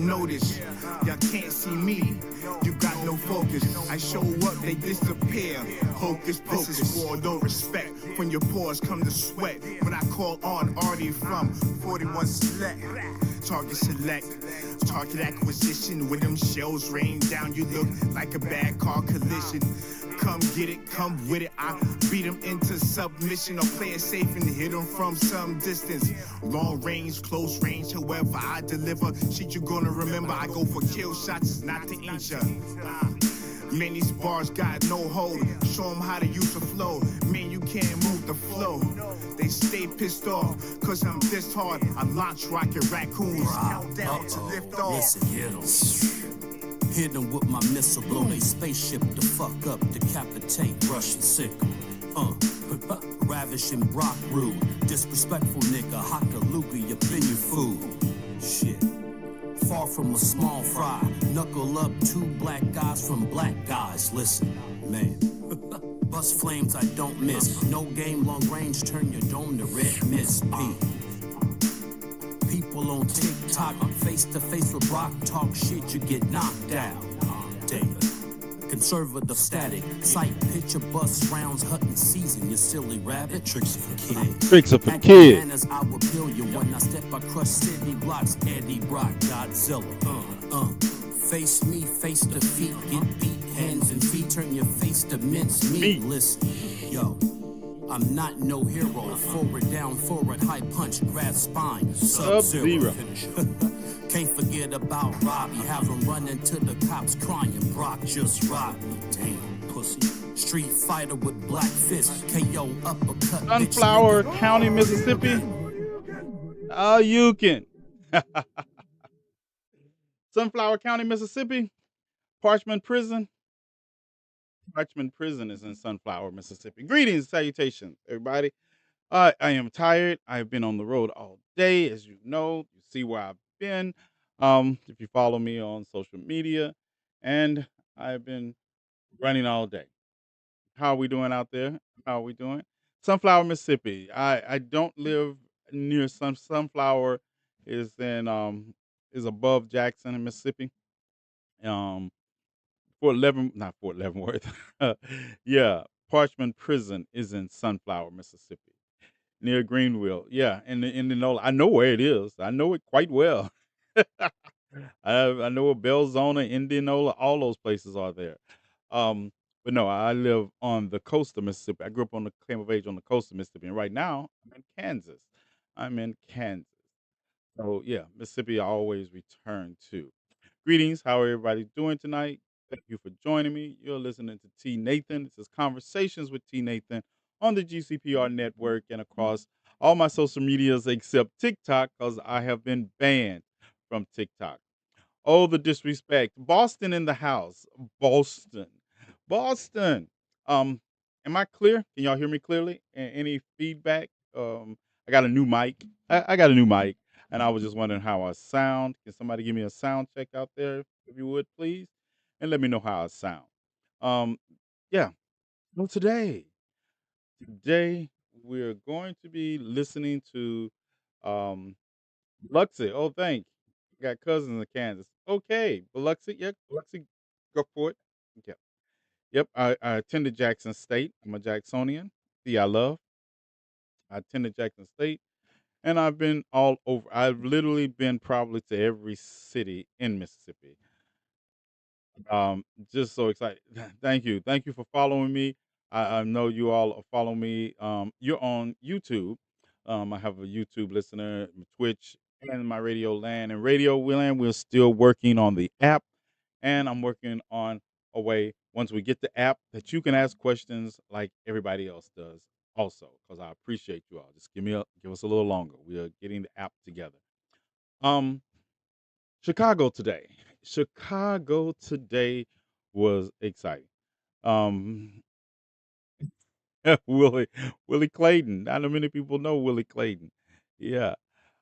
notice. Y'all can't see me, you got no focus. I show up, they disappear. Hocus pocus. This is war, no respect. When your pores come to sweat. When I call on Artie from 41 Select. Target select, target acquisition. When them shells rain down, you look like a bad car collision. Come get it, come with it. I beat them into submission or play it safe and hit them from some distance. Long range, close range, however I deliver. Shit you gonna remember, I go for kill shots, not to injure. Many spars got no hold. Show them how to use the flow. Man, you can't move the flow. They stay pissed off, cause I'm this hard. I launch rocket raccoons. Countdown to lift off. Listen, hit them with my missile. Blow they spaceship the fuck up. Decapitate Russian sickle. Ravishing Brock rude. Disrespectful nigga. Hakaluga, you been your food. Shit. Far from a small fry. Knuckle up, two black guys from black guys. Listen, man. Bust flames I don't miss. No game, long range, turn your dome to red miss. People on TikTok, face to face with Brock, talk shit, you get knocked out. Damn. Conservative static, sight, picture, bus rounds, hunting season, you silly rabbit. Tricks for kids. Tricks for kids. I will kill you when I step across city blocks. Eddie Brock, Godzilla. Face me, face to feet, get beat, hands and feet, turn your face to mince meat. Listen, yo, I'm not no hero. Forward, down, forward, high punch, grab spine, Sub-Zero. Can't forget about Robbie, have him run into the cops crying, Brock just robbed me, damn pussy. Street fighter with black fist, KO uppercut. Sunflower County, Mississippi. Oh, you can. Sunflower County, Mississippi. Parchment Prison. Parchment Prison is in Sunflower, Mississippi. Greetings and salutations, everybody. I am tired. I've been on the road all day, as you know. You see where I've been. If you follow me on social media, and I've been running all day. How are we doing out there? How are we doing? Sunflower, Mississippi. I don't live near Sunflower is is above Jackson in Mississippi. Not Fort Leavenworth. Yeah, Parchment Prison is in Sunflower, Mississippi, near Greenville. Yeah, in the NOLA. I know where it is. I know it quite well. I know where Belzona, Indianola, all those places are there. But no, I live on the coast of Mississippi. I grew up came of age on the coast of Mississippi, and right now I'm in Kansas. I'm in Kansas. So yeah, Mississippi I always return to. Greetings, how are everybody doing tonight? Thank you for joining me. You're listening to TNathan. This is Conversations with TNathan on the GCPR network and across all my social medias except TikTok because I have been banned from TikTok. Oh, the disrespect. Boston in the house. Boston. Boston. Am I clear? Can y'all hear me clearly? Any feedback? I got a new mic. I got a new mic, and I was just wondering how I sound. Can somebody give me a sound check out there, if you would, please? And let me know how I sound. Yeah. So today we're going to be listening to Biloxi. Oh, thank. Got cousins in Kansas. Okay, Biloxi. Yep, Biloxi. Go for it. Yep. Yep. I attended Jackson State. I'm a Jacksonian. See, I love. I attended Jackson State, and I've been all over. I've literally been probably to every city in Mississippi. Um, just so excited. Thank you for following me. I know you all are following me. You're on YouTube. I have a YouTube listener, Twitch, and my Radio Land. And Radio Land, we're still working on the app, and I'm working on a way once we get the app that you can ask questions like everybody else does. Also, because I appreciate you all. Just give us a little longer. We are getting the app together. Um, Chicago today. Chicago today was exciting. Um, Willie Willie Clayton. I know many people know Willie Clayton. Yeah.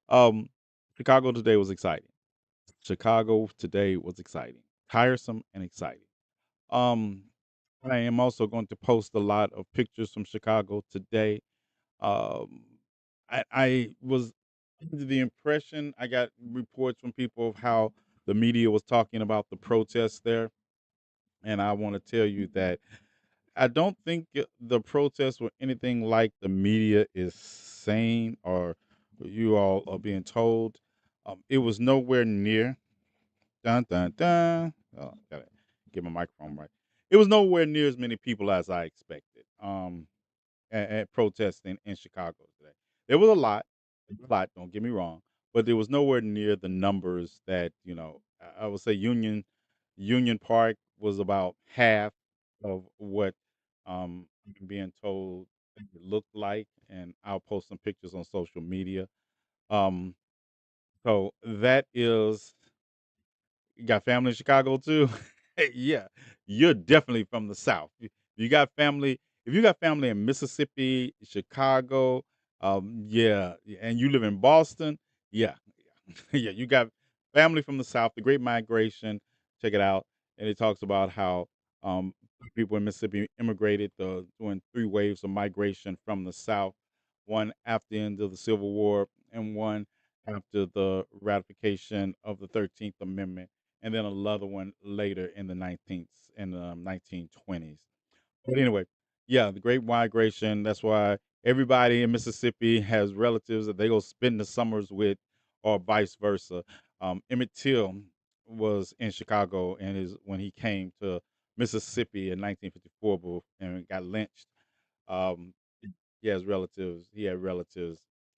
Um, Chicago today was exciting. Chicago today was exciting. Tiresome and exciting. Um, I am also going to post a lot of pictures from Chicago today. Um, I was under the impression I got reports from people of how the media was talking about the protests there, and I want to tell you that I don't think the protests were anything like the media is saying or you all are being told. It was nowhere near. Dun dun dun. Oh, gotta get my microphone right. It was nowhere near as many people as I expected. At protesting in Chicago today. There was a lot, don't get me wrong, but there was nowhere near the numbers that, I would say Union Park was about half of what I'm being told it looked like, and I'll post some pictures on social media. Um, so that is you got family in Chicago too? Yeah, you're definitely from the South. You got family if you got family in Mississippi, Chicago, yeah, and you live in Boston, yeah, yeah, you got family from the South, the Great Migration. Check it out, and it talks about how um, people in Mississippi immigrated during three waves of migration from the South, one after the end of the Civil War, and one after the ratification of the 13th Amendment, and then another one later in the 1920s. But anyway, yeah, the Great Migration. That's why everybody in Mississippi has relatives that they go spend the summers with, or vice versa. Emmett Till was in Chicago, and is when he came to Mississippi in 1954 and got lynched. Um, he had relatives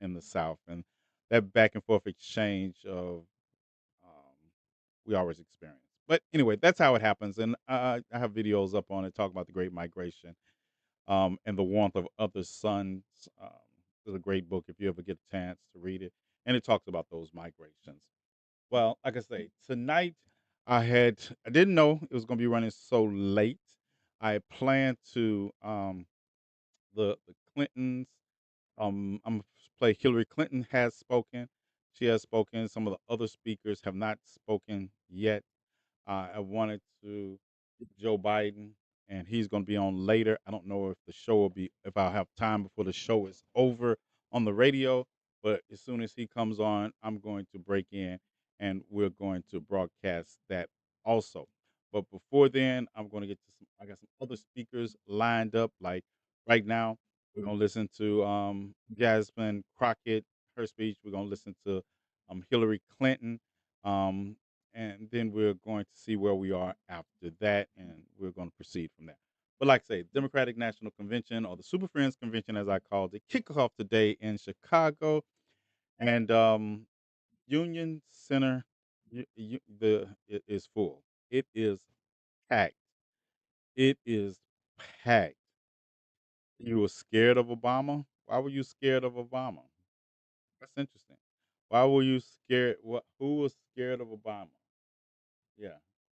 in the South, and that back and forth exchange of we always experience. But anyway, that's how it happens, and I have videos up on it talk about the Great Migration and the warmth of other suns. Um, it's a great book if you ever get a chance to read it, and it talks about those migrations. Well, like I say, tonight I didn't know it was going to be running so late. I planned to the Clintons. I'm gonna play Hillary Clinton has spoken. She has spoken. Some of the other speakers have not spoken yet. I wanted to get Joe Biden, and he's going to be on later. I don't know if the show will be if I'll have time before the show is over on the radio. But as soon as he comes on, I'm going to break in, and we're going to broadcast that also. But before then, I'm going to get to some. I got some other speakers lined up. Like right now, we're going to listen to Jasmine Crockett, her speech. We're going to listen to Hillary Clinton. Um, and then we're going to see where we are after that, and we're going to proceed from there. But like I say, Democratic National Convention, or the Super Friends Convention, as I called it, kick off today in Chicago, and Union Center, it is full. It is packed. It is packed. You were scared of Obama. Why were you scared of Obama? That's interesting. Why were you scared? What? Who was scared of Obama? Yeah,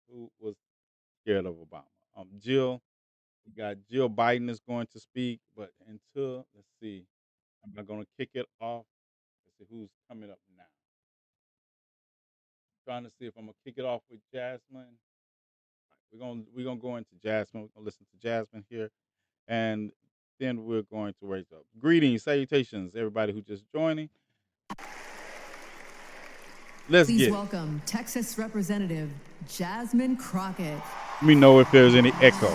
who was scared of Obama? We got Jill Biden is going to speak, but until let's see, I'm not going to kick it off. Let's see who's coming up now. Trying to see if I'm gonna kick it off with Jasmine. We're gonna go into Jasmine. We're gonna listen to Jasmine here, and then we're going to raise up. Greetings, salutations, everybody who just joining. Let's Please get it. welcome Texas Representative Jasmine Crockett. Let me know if there's any echo.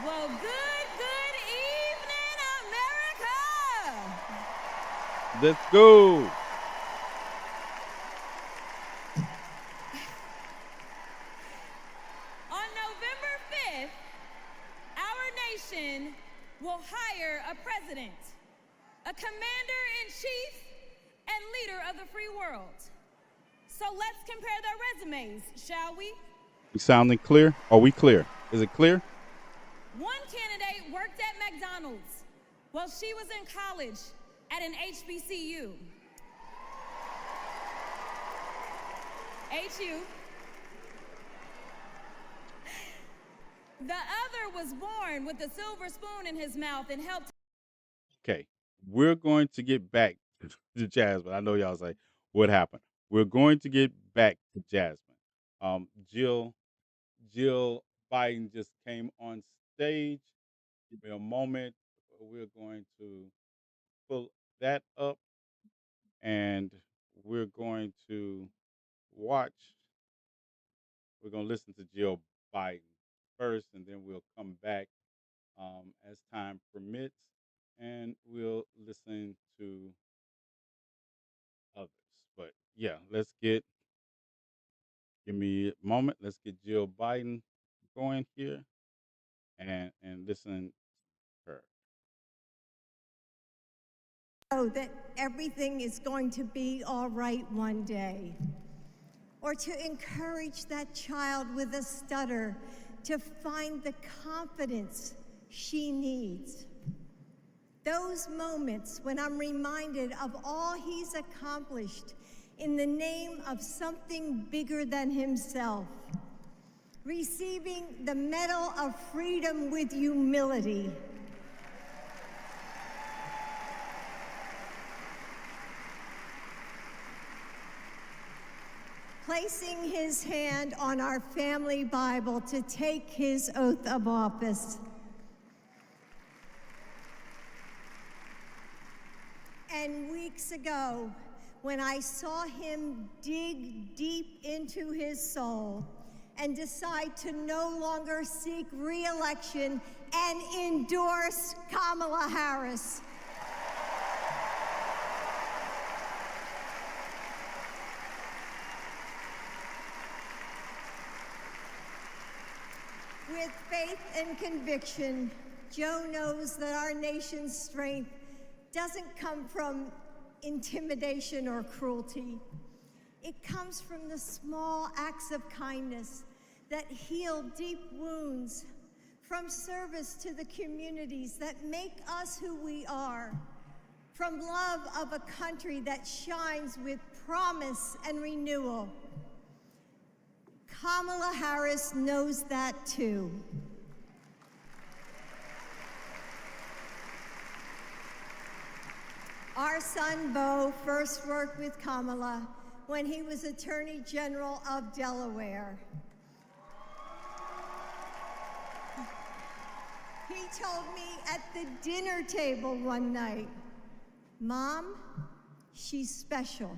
Well, good evening, America! Let's go. On November 5th, our nation will hire a president, a commander-in-chief, and leader of the free world. So let's compare their resumes, shall we? We sounding clear? Are we clear? Is it clear? One candidate worked at McDonald's while she was in college at an HBCU. HU. The other was born with a silver spoon in his mouth and helped. Okay, we're going to get back to Jasmine. I know y'all say, what happened? We're going to get back to Jasmine. Jill Biden just came on stage. Give me a moment. We're going to pull that up and we're going to watch. We're going to listen to Jill Biden first, and then we'll come back as time permits, and we'll listen to others. But yeah, give me a moment. Let's get Jill Biden going here and listen to her. Know that everything is going to be all right one day. Or to encourage that child with a stutter to find the confidence she needs. Those moments when I'm reminded of all he's accomplished in the name of something bigger than himself. Receiving the Medal of Freedom with humility. Placing his hand on our family Bible to take his oath of office. And weeks ago, when I saw him dig deep into his soul and decide to no longer seek re-election and endorse Kamala Harris. With faith and conviction, Joe knows that our nation's strength doesn't come from intimidation or cruelty. It comes from the small acts of kindness that heal deep wounds, from service to the communities that make us who we are, from love of a country that shines with promise and renewal. Kamala Harris knows that too. Our son, Beau, first worked with Kamala when he was Attorney General of Delaware. He told me at the dinner table one night, "Mom, she's special,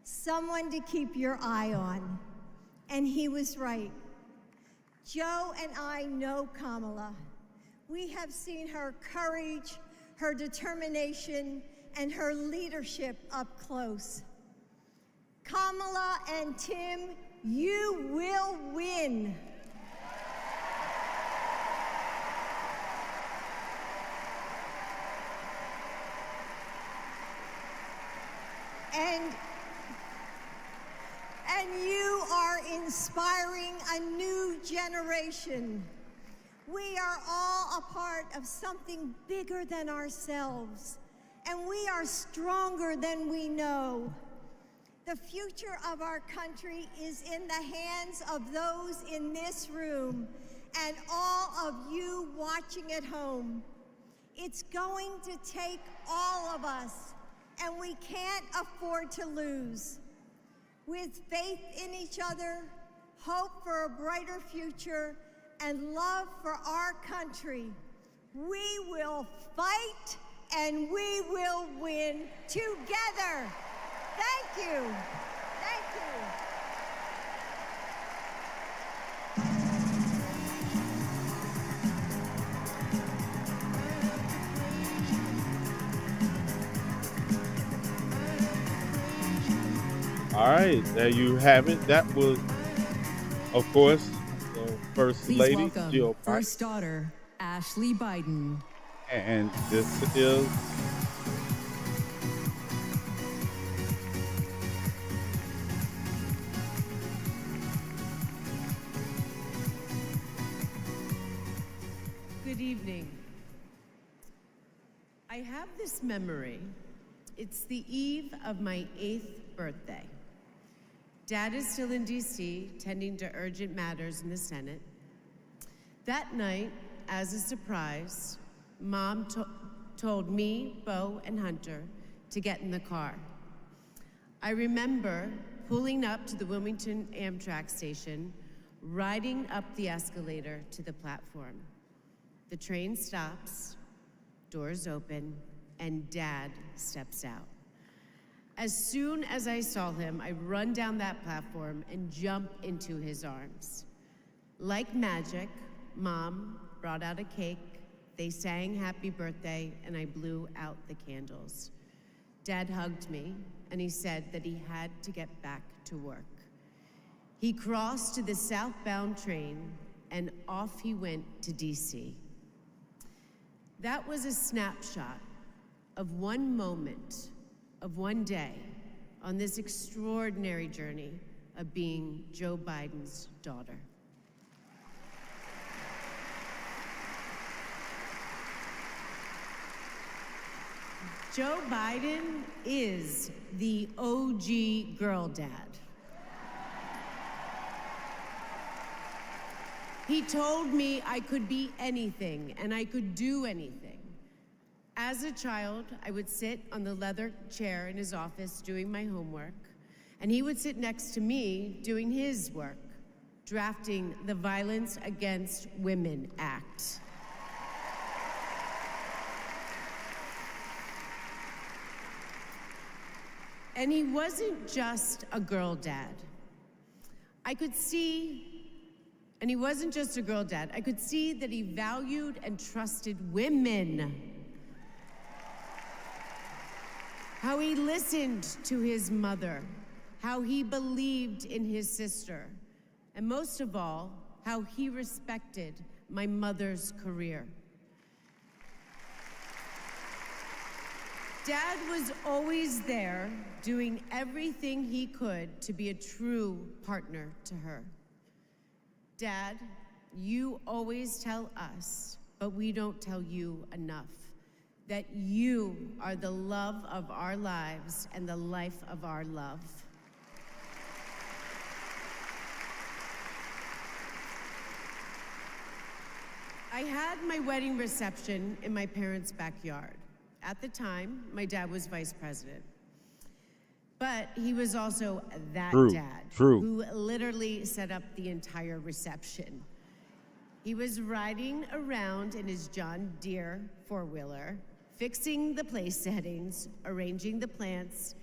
someone to keep your eye on." And he was right. Joe and I know Kamala. We have seen her courage, her determination, and her leadership up close. Kamala and Tim, you will win. And you are inspiring a new generation. We are all a part of something bigger than ourselves, and we are stronger than we know. The future of our country is in the hands of those in this room and all of you watching at home. It's going to take all of us, and we can't afford to lose. With faith in each other, hope for a brighter future, and love for our country, we will fight and we will win together. Thank you. Thank you. All right, there you have it. That was, of course, the First Please Lady, welcome Jill Biden. First Daughter, Ashley Biden. And this is Good evening. I have this memory. It's the eve of my 8th birthday. Dad is still in D.C., tending to urgent matters in the Senate. That night, as a surprise, Mom told me, Beau, and Hunter to get in the car. I remember pulling up to the Wilmington Amtrak station, riding up the escalator to the platform. The train stops, doors open, and Dad steps out. As soon as I saw him, I run down that platform and jump into his arms. Like magic, Mom brought out a cake, they sang happy birthday, and I blew out the candles. Dad hugged me, and he said that he had to get back to work. He crossed to the southbound train, and off he went to DC. That was a snapshot of one moment, of one day, on this extraordinary journey of being Joe Biden's daughter. Joe Biden is the OG girl dad. He told me I could be anything and I could do anything. As a child, I would sit on the leather chair in his office doing my homework, and he would sit next to me doing his work, drafting the Violence Against Women Act. And he wasn't just a girl dad. And he wasn't just a girl dad. I could see that he valued and trusted women. How he listened to his mother, how he believed in his sister, and most of all, how he respected my mother's career. Dad was always there, doing everything he could to be a true partner to her. Dad, you always tell us, but we don't tell you enough, that you are the love of our lives and the life of our love. I had my wedding reception in my parents' backyard. At the time, my dad was vice president. But he was also that dad who literally set up the entire reception. He was riding around in his John Deere four-wheeler, fixing the place settings, arranging the plants,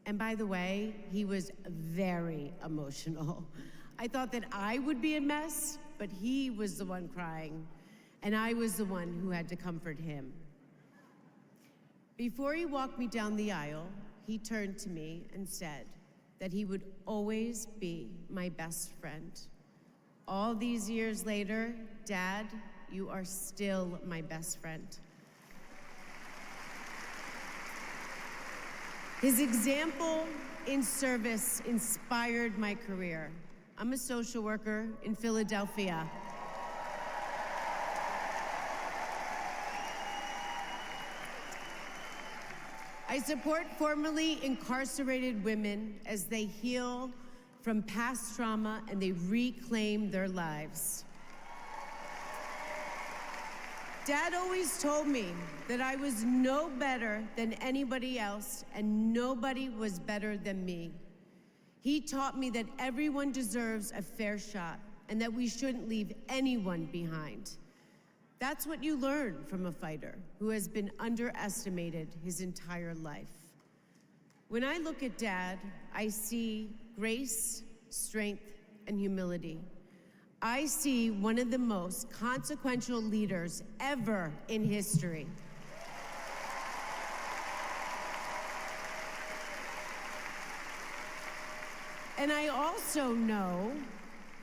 and by the way, he was very emotional. I thought that I would be a mess, but he was the one crying, and I was the one who had to comfort him. Before he walked me down the aisle, he turned to me and said that he would always be my best friend. All these years later, Dad, you are still my best friend. His example in service inspired my career. I'm a social worker in Philadelphia. I support formerly incarcerated women as they heal from past trauma and they reclaim their lives. Dad always told me that I was no better than anybody else and nobody was better than me. He taught me that everyone deserves a fair shot and that we shouldn't leave anyone behind. That's what you learn from a fighter who has been underestimated his entire life. When I look at Dad, I see grace, strength, and humility. I see one of the most consequential leaders ever in history. And I also know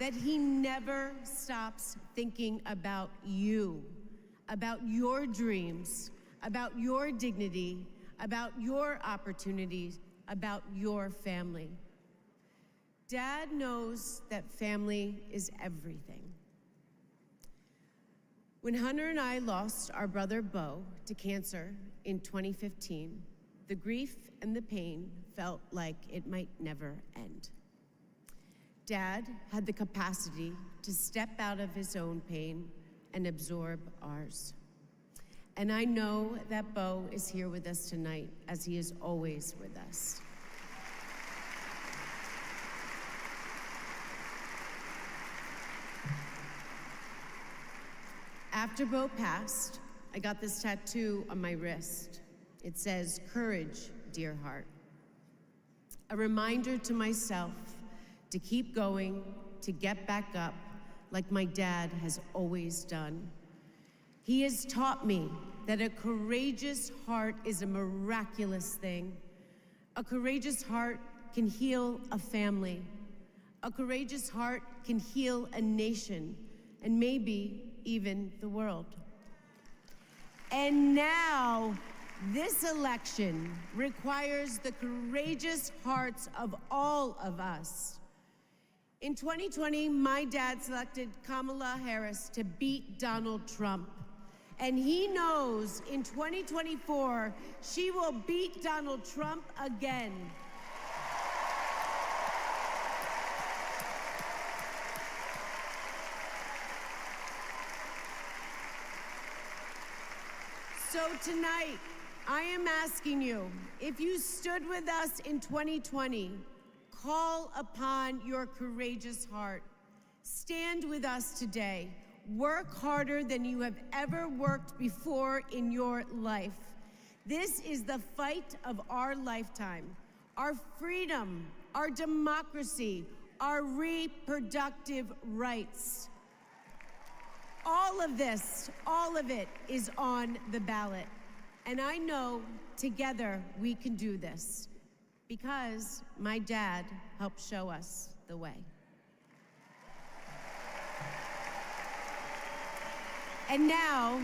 that he never stops thinking about you, about your dreams, about your dignity, about your opportunities, about your family. Dad knows that family is everything. When Hunter and I lost our brother Bo to cancer in 2015, the grief and the pain felt like it might never end. Dad had the capacity to step out of his own pain and absorb ours. And I know that Bo is here with us tonight, as he is always with us. After Bo passed, I got this tattoo on my wrist. It says, "Courage, dear heart." A reminder to myself to keep going, to get back up, like my dad has always done. He has taught me that a courageous heart is a miraculous thing. A courageous heart can heal a family. A courageous heart can heal a nation, and maybe even the world. And now, this election requires the courageous hearts of all of us. In 2020, my dad selected Kamala Harris to beat Donald Trump. And he knows in 2024, she will beat Donald Trump again. So tonight, I am asking you, if you stood with us in 2020, call upon your courageous heart. Stand with us today. Work harder than you have ever worked before in your life. This is the fight of our lifetime. Our freedom, our democracy, our reproductive rights. All of this, all of it is on the ballot. And I know together we can do this because my dad helped show us the way. And now,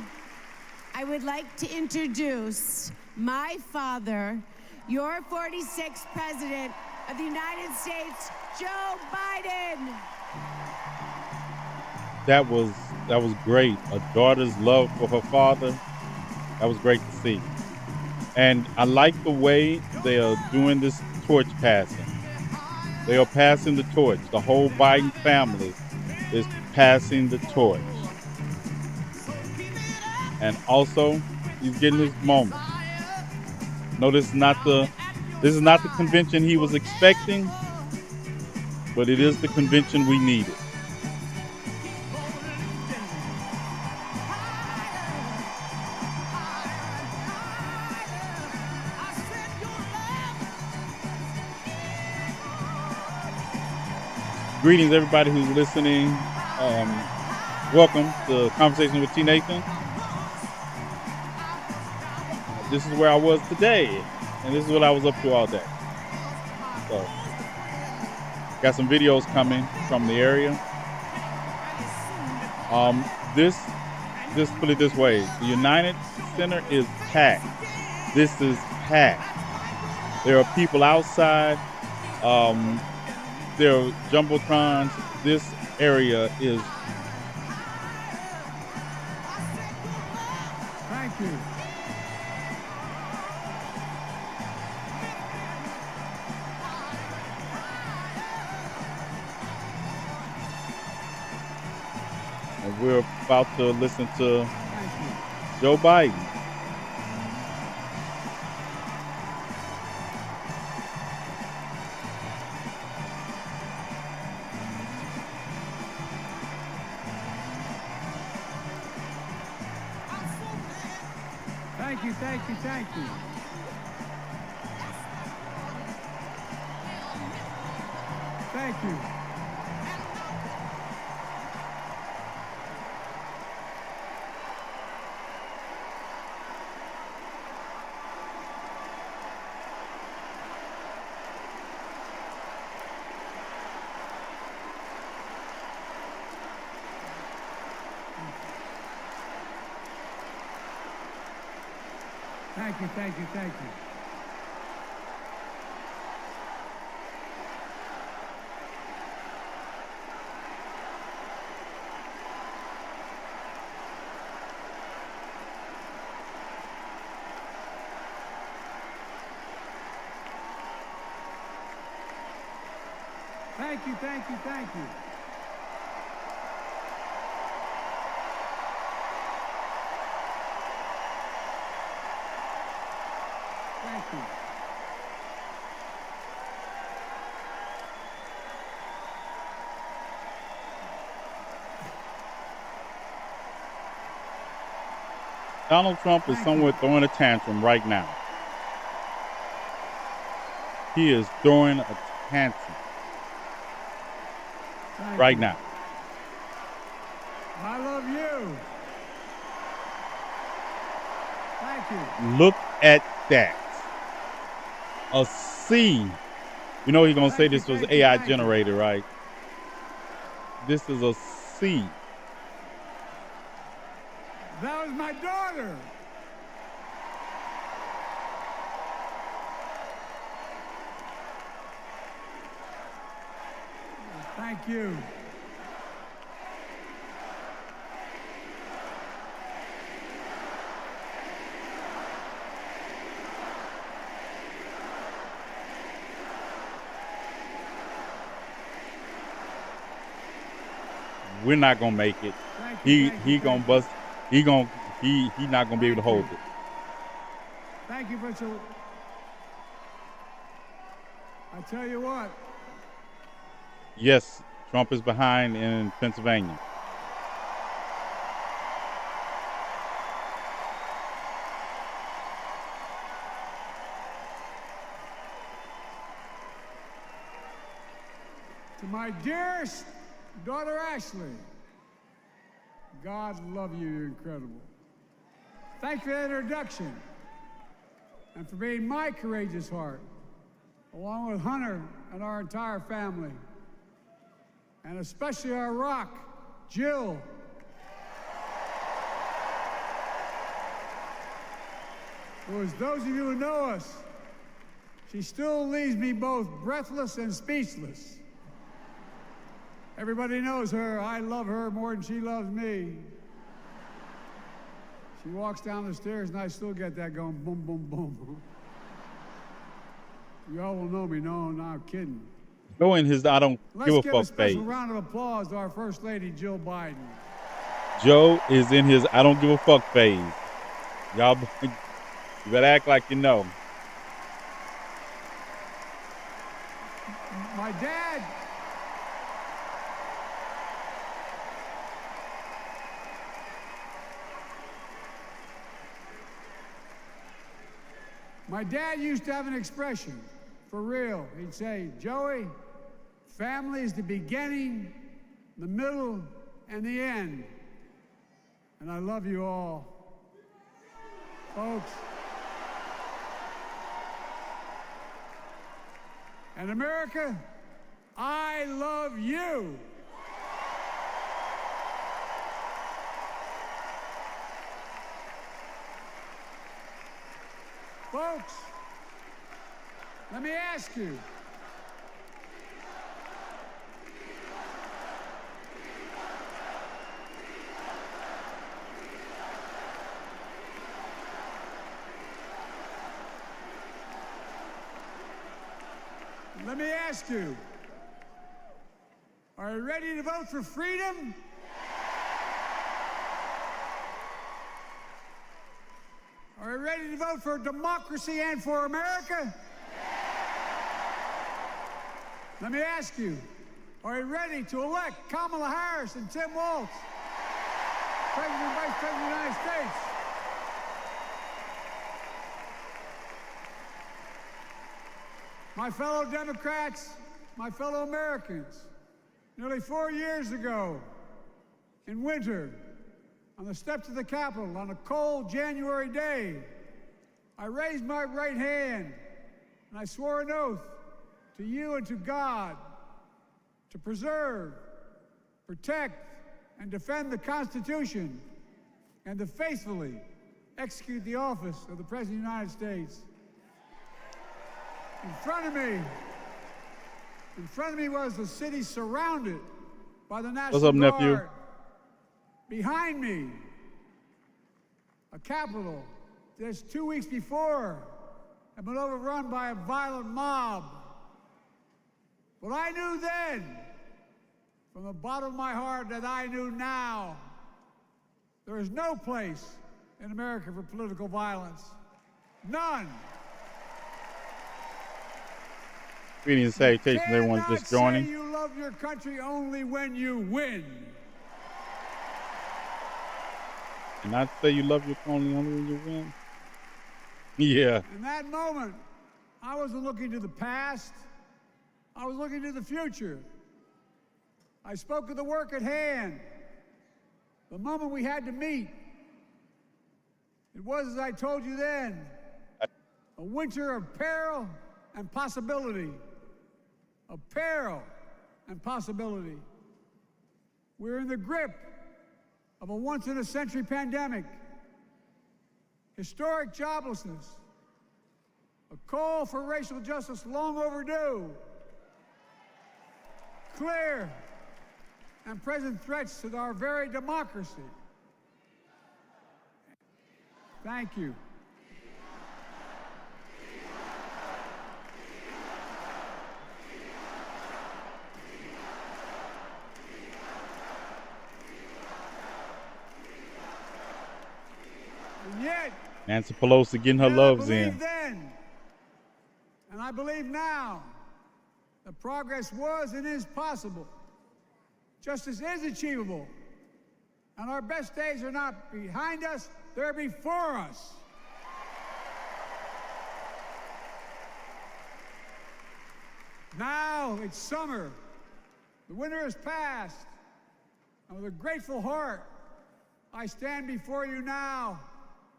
I would like to introduce my father, your 46th President of the United States, Joe Biden. That was great. A daughter's love for her father. That was great to see. And I like the way they are doing this torch passing. They are passing the torch. The whole Biden family is passing the torch. And also, he's getting his moment. No, this is not the convention he was expecting, but it is the convention we needed. Greetings, everybody who's listening. Welcome to Conversation with TNathan. This is where I was today, and this is what I was up to all day. So, got some videos coming from the area. Just put it this way: the United Center is packed. This is packed. There are people outside. There are jumbotrons. This area is. Thank you. And we're about to listen to Joe Biden. Thank you, thank you, thank you. Thank you. Thank you, thank you, thank you. Thank you, thank you, thank you. Thank you. Donald Trump is somewhere throwing a tantrum right now. He is throwing a tantrum right now. I love you. Thank you. Look at that. A C. You know he's going to say this was AI generated, right? This is a C. That was my daughter. Thank you. We're not gonna make it. He gonna bust. He not gonna be able to hold it. Thank you, Mitchell. I tell you what. Yes, Trump is behind in Pennsylvania. To my dearest daughter Ashley, God love you, you're incredible. Thank you for the introduction and for being my courageous heart, along with Hunter and our entire family, and especially our rock, Jill. Who, as those of you who know us, she still leaves me both breathless and speechless. Everybody knows her. I love her more than she loves me. She walks down the stairs and I still get that going boom, boom, boom. You all will know me. No, I'm not kidding. Go in his I don't give a fuck phase. Let's give a special round of applause to our First Lady, Jill Biden. Joe is in his I don't give a fuck phase. Y'all, you better act like you know. My dad. My dad used to have an expression, for real. He'd say, Joey, family is the beginning, the middle, and the end. And I love you all. Folks. And America, I love you. Folks, let me ask you. Let me ask you. Are you ready to vote for freedom? Are you ready to vote for democracy and for America? Let me ask you, are you ready to elect Kamala Harris and Tim Walz, President and Vice President of the United States? My fellow Democrats, my fellow Americans, nearly 4 years ago, in winter, on the steps of the Capitol, on a cold January day, I raised my right hand and I swore an oath to you and to God to preserve, protect, and defend the Constitution and to faithfully execute the office of the President of the United States. In front of me was the city surrounded by the National Guard. What's up, nephew? Behind me, a Capitol just 2 weeks before had been overrun by a violent mob. But I knew then, from the bottom of my heart, that I knew now, there is no place in America for political violence. None. Greetings and salutations, everyone just joining. You love your country only when you win. And not say you love your only when you win. Yeah. In that moment, I wasn't looking to the past. I was looking to the future. I spoke of the work at hand, the moment we had to meet. It was, as I told you then, a winter of peril and possibility. Of peril and possibility. We're in the grip of a once-in-a-century pandemic, historic joblessness, a call for racial justice long overdue, clear and present threats to our very democracy. Thank you. And yet, Nancy Pelosi getting her I loves believed in. then, and I believe now, that progress was and is possible. Justice is achievable. And our best days are not behind us, they're before us. Now it's summer. The winter has passed. And with a grateful heart, I stand before you now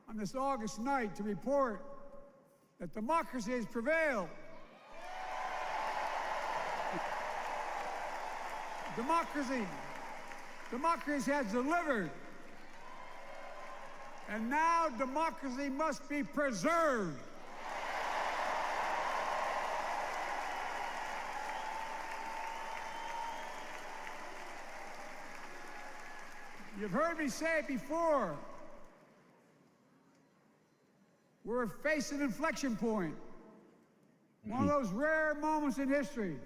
on this August night to report that democracy has prevailed. Democracy has delivered. And now democracy must be preserved. You've heard me say it before. We're facing an inflection point. One of those rare moments in history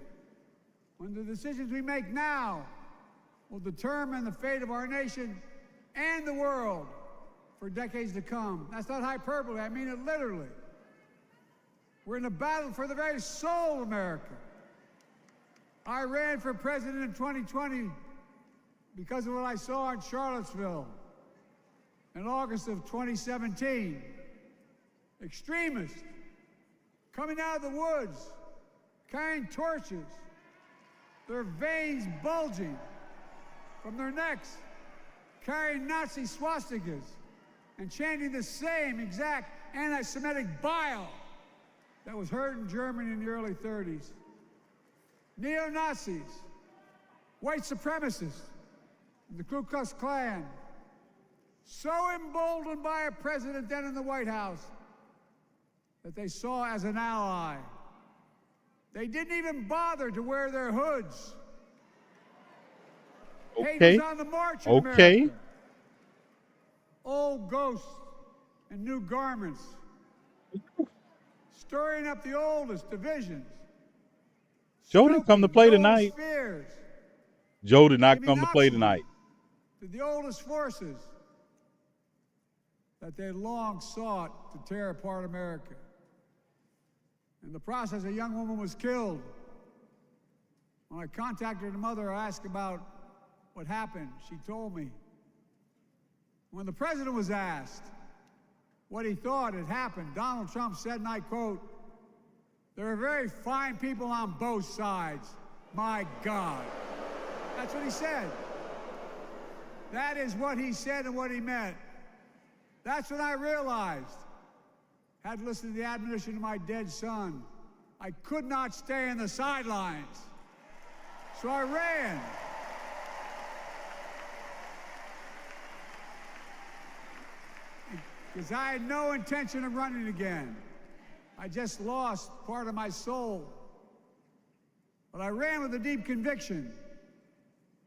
when the decisions we make now will determine the fate of our nation and the world for decades to come. That's not hyperbole, I mean it literally. We're in a battle for the very soul of America. I ran for president in 2020 because of what I saw in Charlottesville in August of 2017. Extremists coming out of the woods, carrying torches, their veins bulging from their necks, carrying Nazi swastikas, and chanting the same exact anti-Semitic bile that was heard in Germany in the early 30s. Neo-Nazis, white supremacists, the Ku Klux Klan, so emboldened by a president then in the White House that they saw as an ally. They didn't even bother to wear their hoods. Okay. Hate was on the march in America. Old ghosts and new garments, stirring up the oldest divisions. Joe didn't come to play tonight. Fears, Joe did not giving come to play oxygen tonight. to the oldest forces that they long sought to tear apart America. In the process, a young woman was killed. When I contacted her mother, I asked about what happened. She told me. When the president was asked what he thought had happened, Donald Trump said, and I quote, "There are very fine people on both sides. My God." That's what he said. That is what he said and what he meant. That's when I realized, had listened to the admonition of my dead son, I could not stay in the sidelines. So I ran. Because I had no intention of running again. I just lost part of my soul. But I ran with a deep conviction.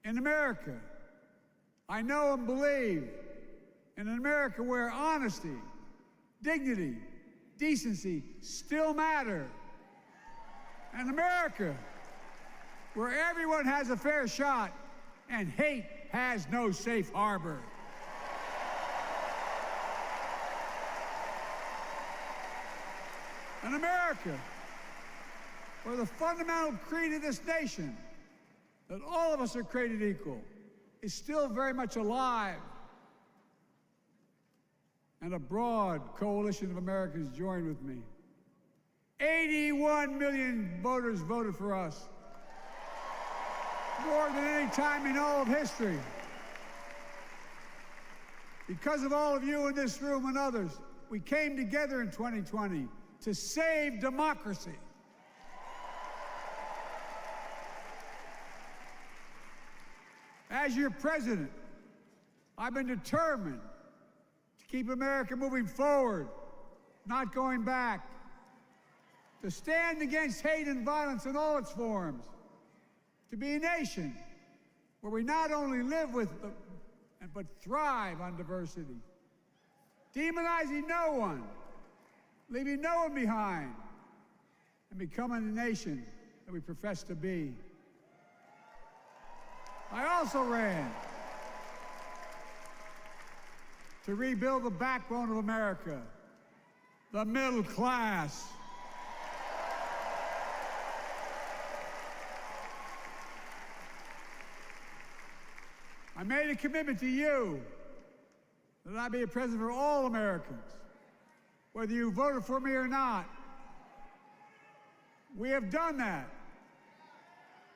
In America, I know and believe in an America where honesty, dignity, decency still matter. An America where everyone has a fair shot and hate has no safe harbor. An America where the fundamental creed of this nation, that all of us are created equal, is still very much alive. and a broad coalition of Americans joined with me. 81 million voters voted for us, more than any time in all of history. Because of all of you in this room and others, we came together in 2020 to save democracy. As your president, I've been determined to keep America moving forward, not going back, to stand against hate and violence in all its forms, to be a nation where we not only live with but thrive on diversity, demonizing no one, leaving no one behind, and becoming the nation that we profess to be. I also ran to rebuild the backbone of America, the middle class. I made a commitment to you that I be a president for all Americans, whether you voted for me or not. We have done that.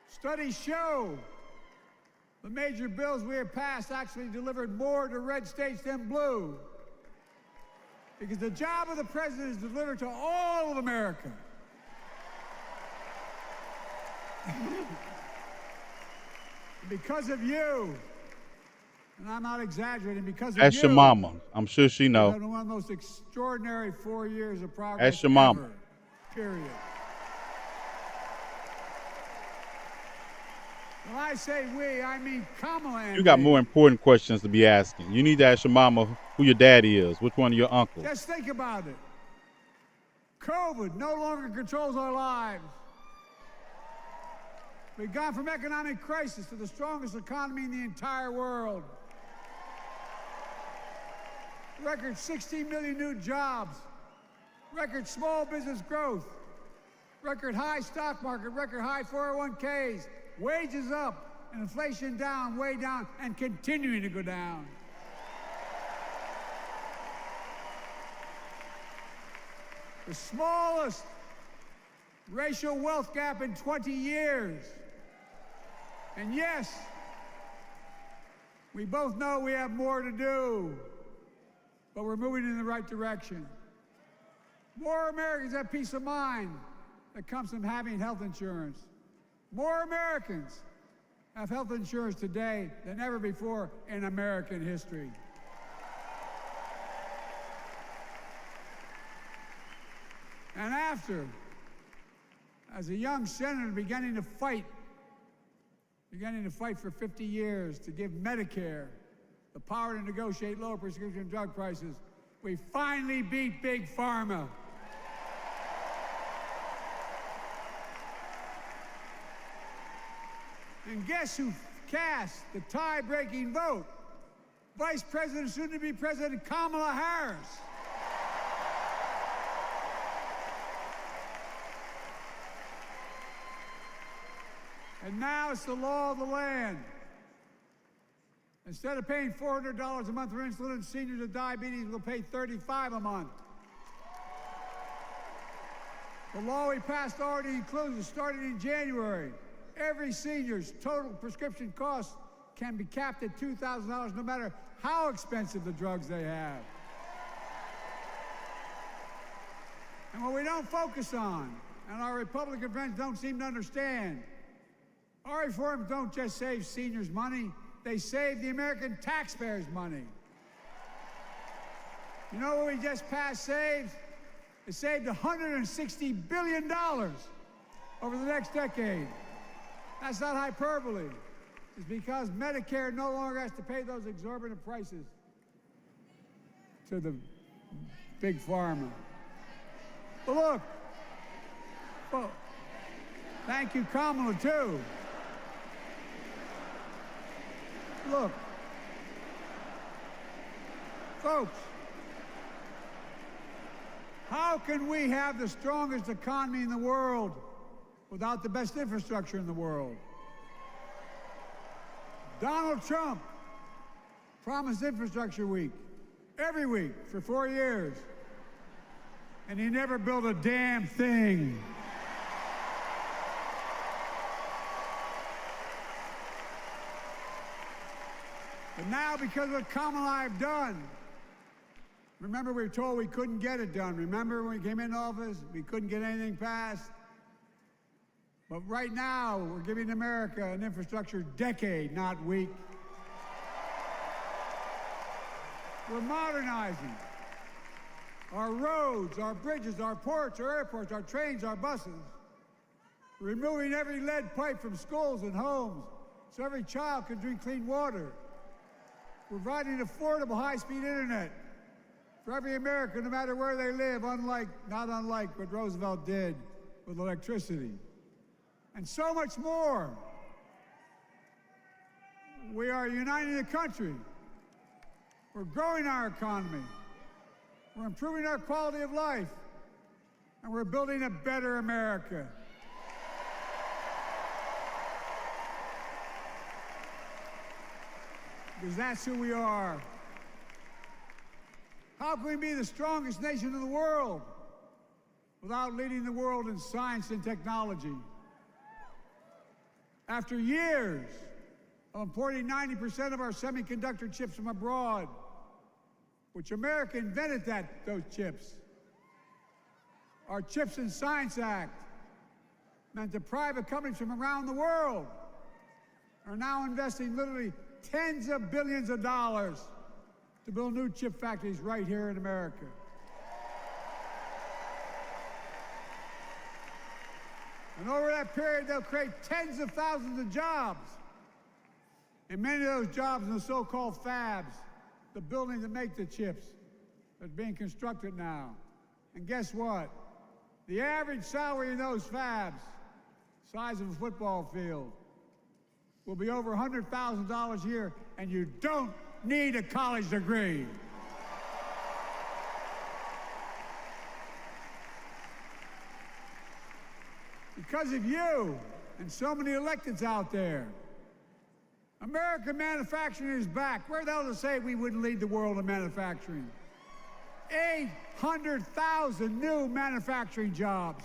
Studies show the major bills we have passed actually delivered more to red states than blue, because the job of the president is to deliver to all of America. Because of you, and I'm not exaggerating, because of Ask you, your mama. I'm sure she we've know. had one of the most extraordinary 4 years of progress Ask your mama. ever, period. When I say we, I mean Kamala and You got me. more important questions to be asking. You need to ask your mama who your daddy is, which one of your uncles. Just think about it. COVID no longer controls our lives. We've gone from economic crisis to the strongest economy in the entire world. Record 16 million new jobs. Record small business growth. Record high stock market. Record high 401ks. Wages up and inflation down, way down, and continuing to go down. The smallest racial wealth gap in 20 years. And yes, we both know we have more to do, but we're moving in the right direction. More Americans have peace of mind that comes from having health insurance. More Americans have health insurance today than ever before in American history. And after, as a young senator beginning to fight for 50 years to give Medicare the power to negotiate lower prescription drug prices, we finally beat Big Pharma. And guess who cast the tie-breaking vote? Vice President, soon-to-be President Kamala Harris. And now it's the law of the land. Instead of paying $400 a month for insulin, seniors with diabetes will pay $35 a month. The law we passed already includes, starting in January, every senior's total prescription costs can be capped at $2,000 no matter how expensive the drugs they have. And what we don't focus on, and our Republican friends don't seem to understand, our reforms don't just save seniors money, they save the American taxpayers money. You know what we just passed saved? It saved $160 billion over the next decade. That's not hyperbole. It's because Medicare no longer has to pay those exorbitant prices to the big pharma. But look, well, thank you, Kamala, too. Look, folks, how can we have the strongest economy in the world without the best infrastructure in the world? Donald Trump promised Infrastructure Week. every week for 4 years. And he never built a damn thing. But now, because of what Kamala and I have done, remember we were told we couldn't get it done. Remember when we came into office, we couldn't get anything passed? But right now, we're giving America an infrastructure decade, not week. We're modernizing our roads, our bridges, our ports, our airports, our trains, our buses. Removing every lead pipe from schools and homes so every child can drink clean water. Providing affordable high-speed internet for every American, no matter where they live, not unlike what Roosevelt did with electricity. And so much more. We are uniting the country. We're growing our economy. We're improving our quality of life. And we're building a better America. Because that's who we are. How can we be the strongest nation in the world without leading the world in science and technology? After years of importing 90% of our semiconductor chips from abroad, which America invented those chips. Our Chips and Science Act meant that private companies from around the world are now investing literally tens of billions of dollars to build new chip factories right here in America. And over that period, they'll create tens of thousands of jobs. And many of those jobs in the so-called fabs, the buildings that make the chips, that's being constructed now. And guess what? The average salary in those fabs, size of a football field, will be over $100,000 a year, and you don't need a college degree. Because of you and so many electeds out there, American manufacturing is back. Where the hell to say we wouldn't lead the world in manufacturing? 800,000 new manufacturing jobs.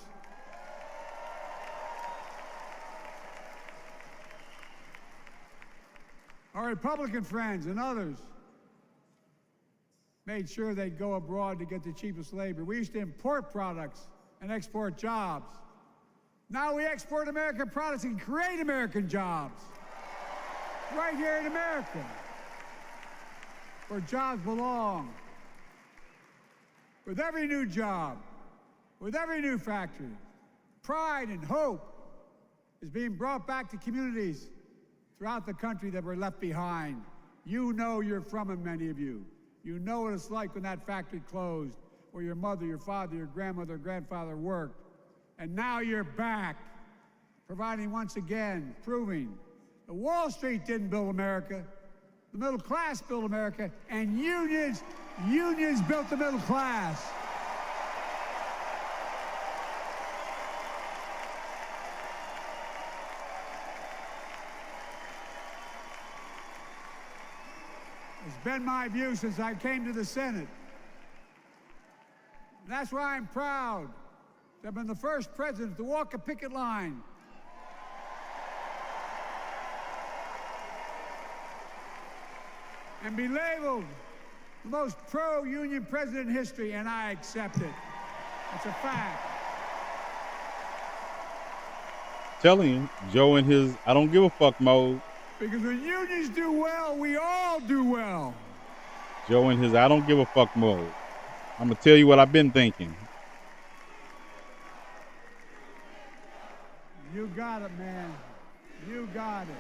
Our Republican friends and others made sure they'd go abroad to get the cheapest labor. We used to import products and export jobs. Now we export American products and create American jobs. Right here in America, where jobs belong. With every new job, with every new factory, pride and hope is being brought back to communities throughout the country that were left behind. You know you're from them, many of you. You know what it's like when that factory closed, where your mother, your father, your grandmother, grandfather worked. And now you're back, providing once again, proving that Wall Street didn't build America, the middle class built America, and unions built the middle class. It's been my view since I came to the Senate. And that's why I'm proud to have been the first president to walk a picket line. And be labeled the most pro-union president in history, and I accept it. It's a fact. Telling you, Joe in his I don't give a fuck mode. Because when unions do well, we all do well. Joe in his I don't give a fuck mode. I'm going to tell you what I've been thinking. You got it, man. You got it.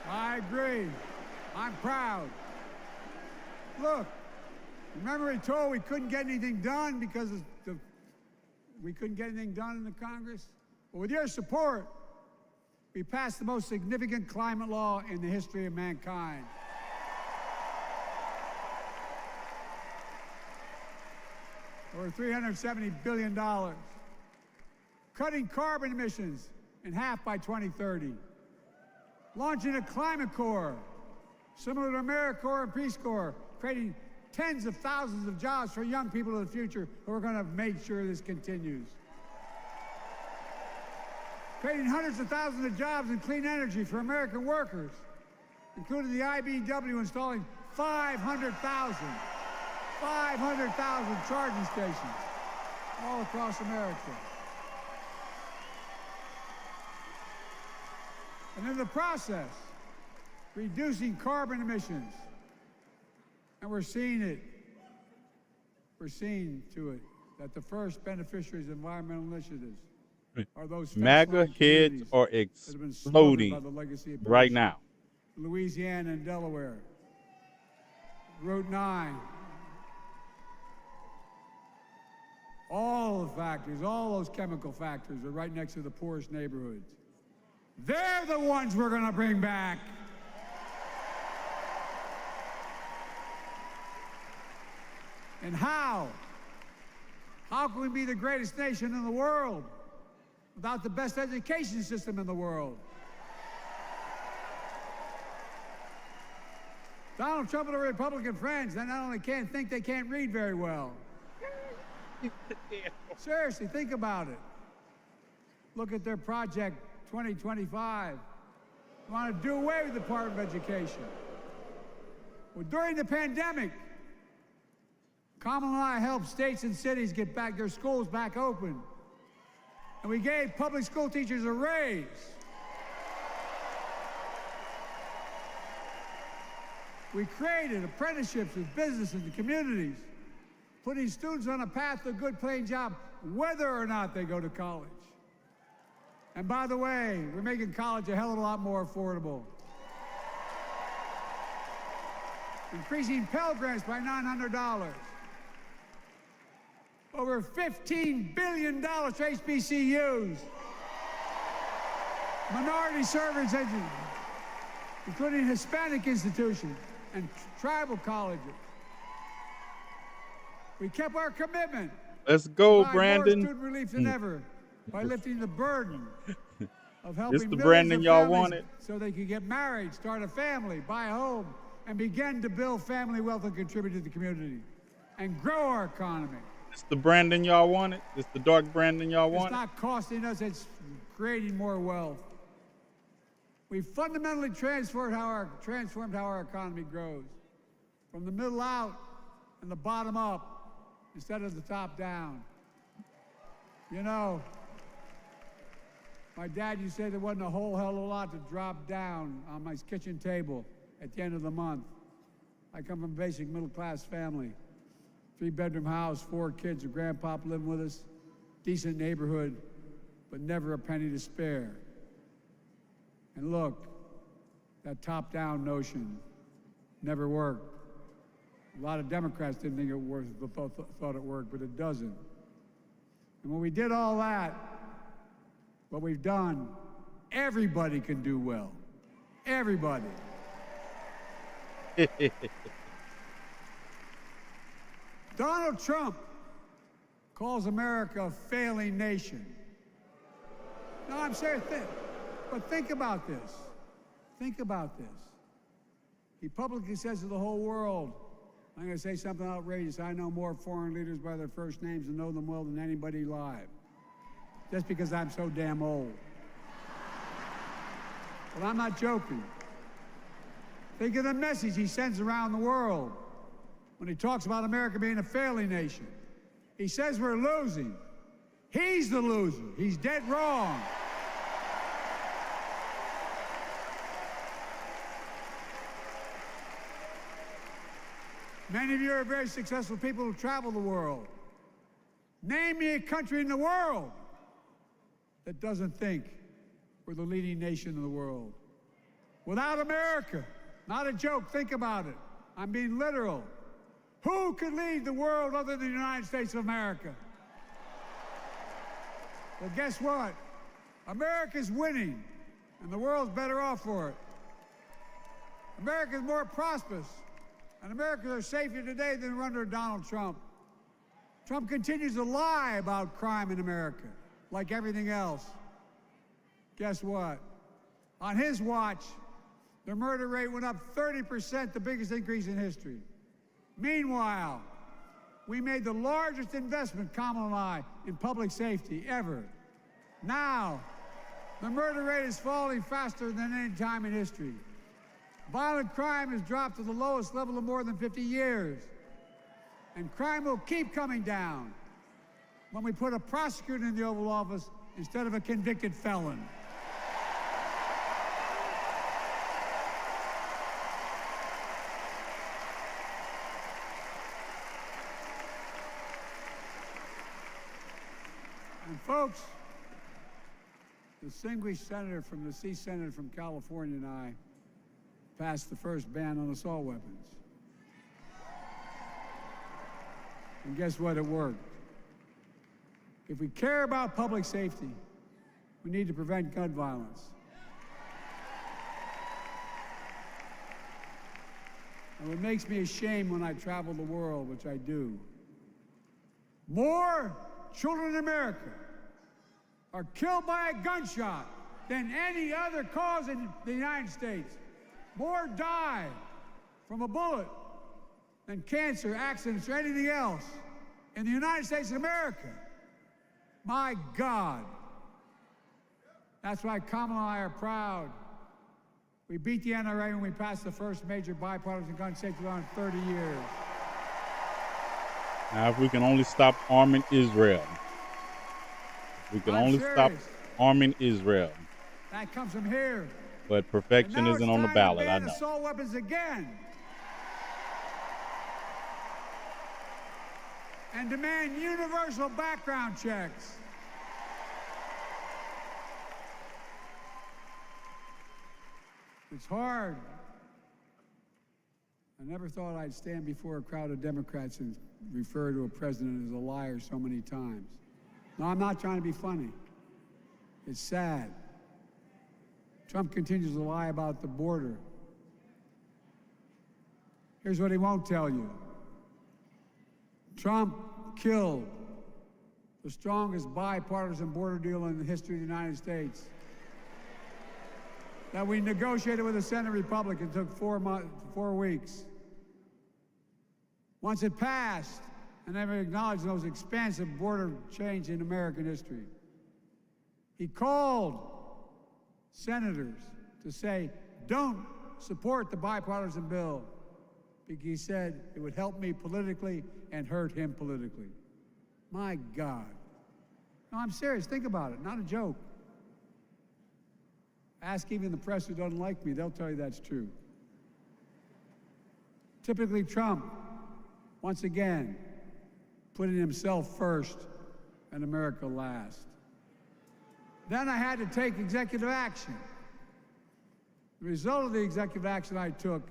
I agree. I'm proud. Look, remember we told we couldn't get anything done because we couldn't get anything done in the Congress? Well, with your support, we passed the most significant climate law in the history of mankind. Over $370 billion. Cutting carbon emissions in half by 2030. Launching a climate corps, similar to AmeriCorps and Peace Corps, creating tens of thousands of jobs for young people of the future who are going to make sure this continues. Creating hundreds of thousands of jobs in clean energy for American workers, including the IBEW installing 500,000 charging stations all across America. And in the process, reducing carbon emissions. And we're seeing it. We're seeing to it that the first beneficiaries of environmental initiatives are those MAGA heads are exploding right now. Louisiana and Delaware. Route 9. All the factories, all those chemical factories are right next to the poorest neighborhoods. They're the ones we're going to bring back. And how? How can we be the greatest nation in the world without the best education system in the world? Donald Trump and the Republican friends, they not only can't think, they can't read very well. Seriously, think about it. Look at their Project 2025. They want to do away with the Department of Education. Well, during the pandemic, Kamala and I helped states and cities get back their schools back open. And we gave public school teachers a raise. We created apprenticeships with businesses and communities, putting students on a path to a good paying job, whether or not they go to college. And by the way, we're making college a hell of a lot more affordable. Increasing Pell Grants by $900. Over $15 billion to HBCUs. Minority service education, including Hispanic institutions and tribal colleges. We kept our commitment. Let's go, to Brandon. More student relief than ever by lifting the burden of helping This the millions Brandon of y'all families wanted? so they could get married, start a family, buy a home, and begin to build family wealth and contribute to the community and grow our economy. It's the Brandon y'all wanted? It's the dark Brandon y'all It's wanted? not costing us, it's creating more wealth. We fundamentally transformed how our economy grows. From the middle out and the bottom up, instead of the top down. You know, my dad used to say there wasn't a whole hell of a lot to drop down on my kitchen table at the end of the month. I come from a basic middle-class family. 3-bedroom house, 4 kids, a grandpop living with us, decent neighborhood, but never a penny to spare. And look, that top-down notion never worked. A lot of Democrats didn't think it worked, thought it worked, but it doesn't. And when we did all that, what we've done, everybody can do well. Everybody. Donald Trump calls America a failing nation. No, I'm serious, but think about this. Think about this. He publicly says to the whole world, I'm going to say something outrageous. I know more foreign leaders by their first names and know them well than anybody alive. Just because I'm so damn old. But I'm not joking. Think of the message he sends around the world when he talks about America being a failing nation. He says we're losing. He's the loser. He's dead wrong. Many of you are very successful people who travel the world. Name me a country in the world that doesn't think we're the leading nation in the world. Without America, not a joke, think about it. I'm being literal. Who could lead the world other than the United States of America? Well, guess what? America's winning, and the world's better off for it. America's more prosperous, and Americans are safer today than under Donald Trump. Trump continues to lie about crime in America, like everything else. Guess what? On his watch, the murder rate went up 30%, the biggest increase in history. Meanwhile, we made the largest investment, Kamala and I, in public safety ever. Now, the murder rate is falling faster than any time in history. Violent crime has dropped to the lowest level in more than 50 years. And crime will keep coming down when we put a prosecutor in the Oval Office instead of a convicted felon. And folks, the distinguished senator from the Senate from California and I passed the first ban on assault weapons. And guess what? It worked. If we care about public safety, we need to prevent gun violence. And what makes me ashamed when I travel the world, which I do, more children in America are killed by a gunshot than any other cause in the United States. More die from a bullet than cancer, accidents, or anything else in the United States of America. My God. That's why Kamala and I are proud. We beat the NRA when we passed the first major bipartisan gun safety law in 30 years. Now, if we can only stop arming Israel. We can only stop arming Israel. That comes from here. But perfection isn't on the ballot, I know. Assault weapons again. And demand universal background checks. It's hard. I never thought I'd stand before a crowd of Democrats and refer to a president as a liar so many times. No, I'm not trying to be funny. It's sad. Trump continues to lie about the border. Here's what he won't tell you. Trump killed the strongest bipartisan border deal in the history of the United States. That we negotiated with the Senate Republicans took 4 weeks. Once it passed, and never acknowledged the most expansive border change in American history. He called senators to say, don't support the bipartisan bill, because he said it would help me politically and hurt him politically. My God. No, I'm serious. Think about it. Not a joke. Ask even the press who doesn't like me. They'll tell you that's true. Typically, Trump, once again, putting himself first and America last. Then I had to take executive action. The result of the executive action I took,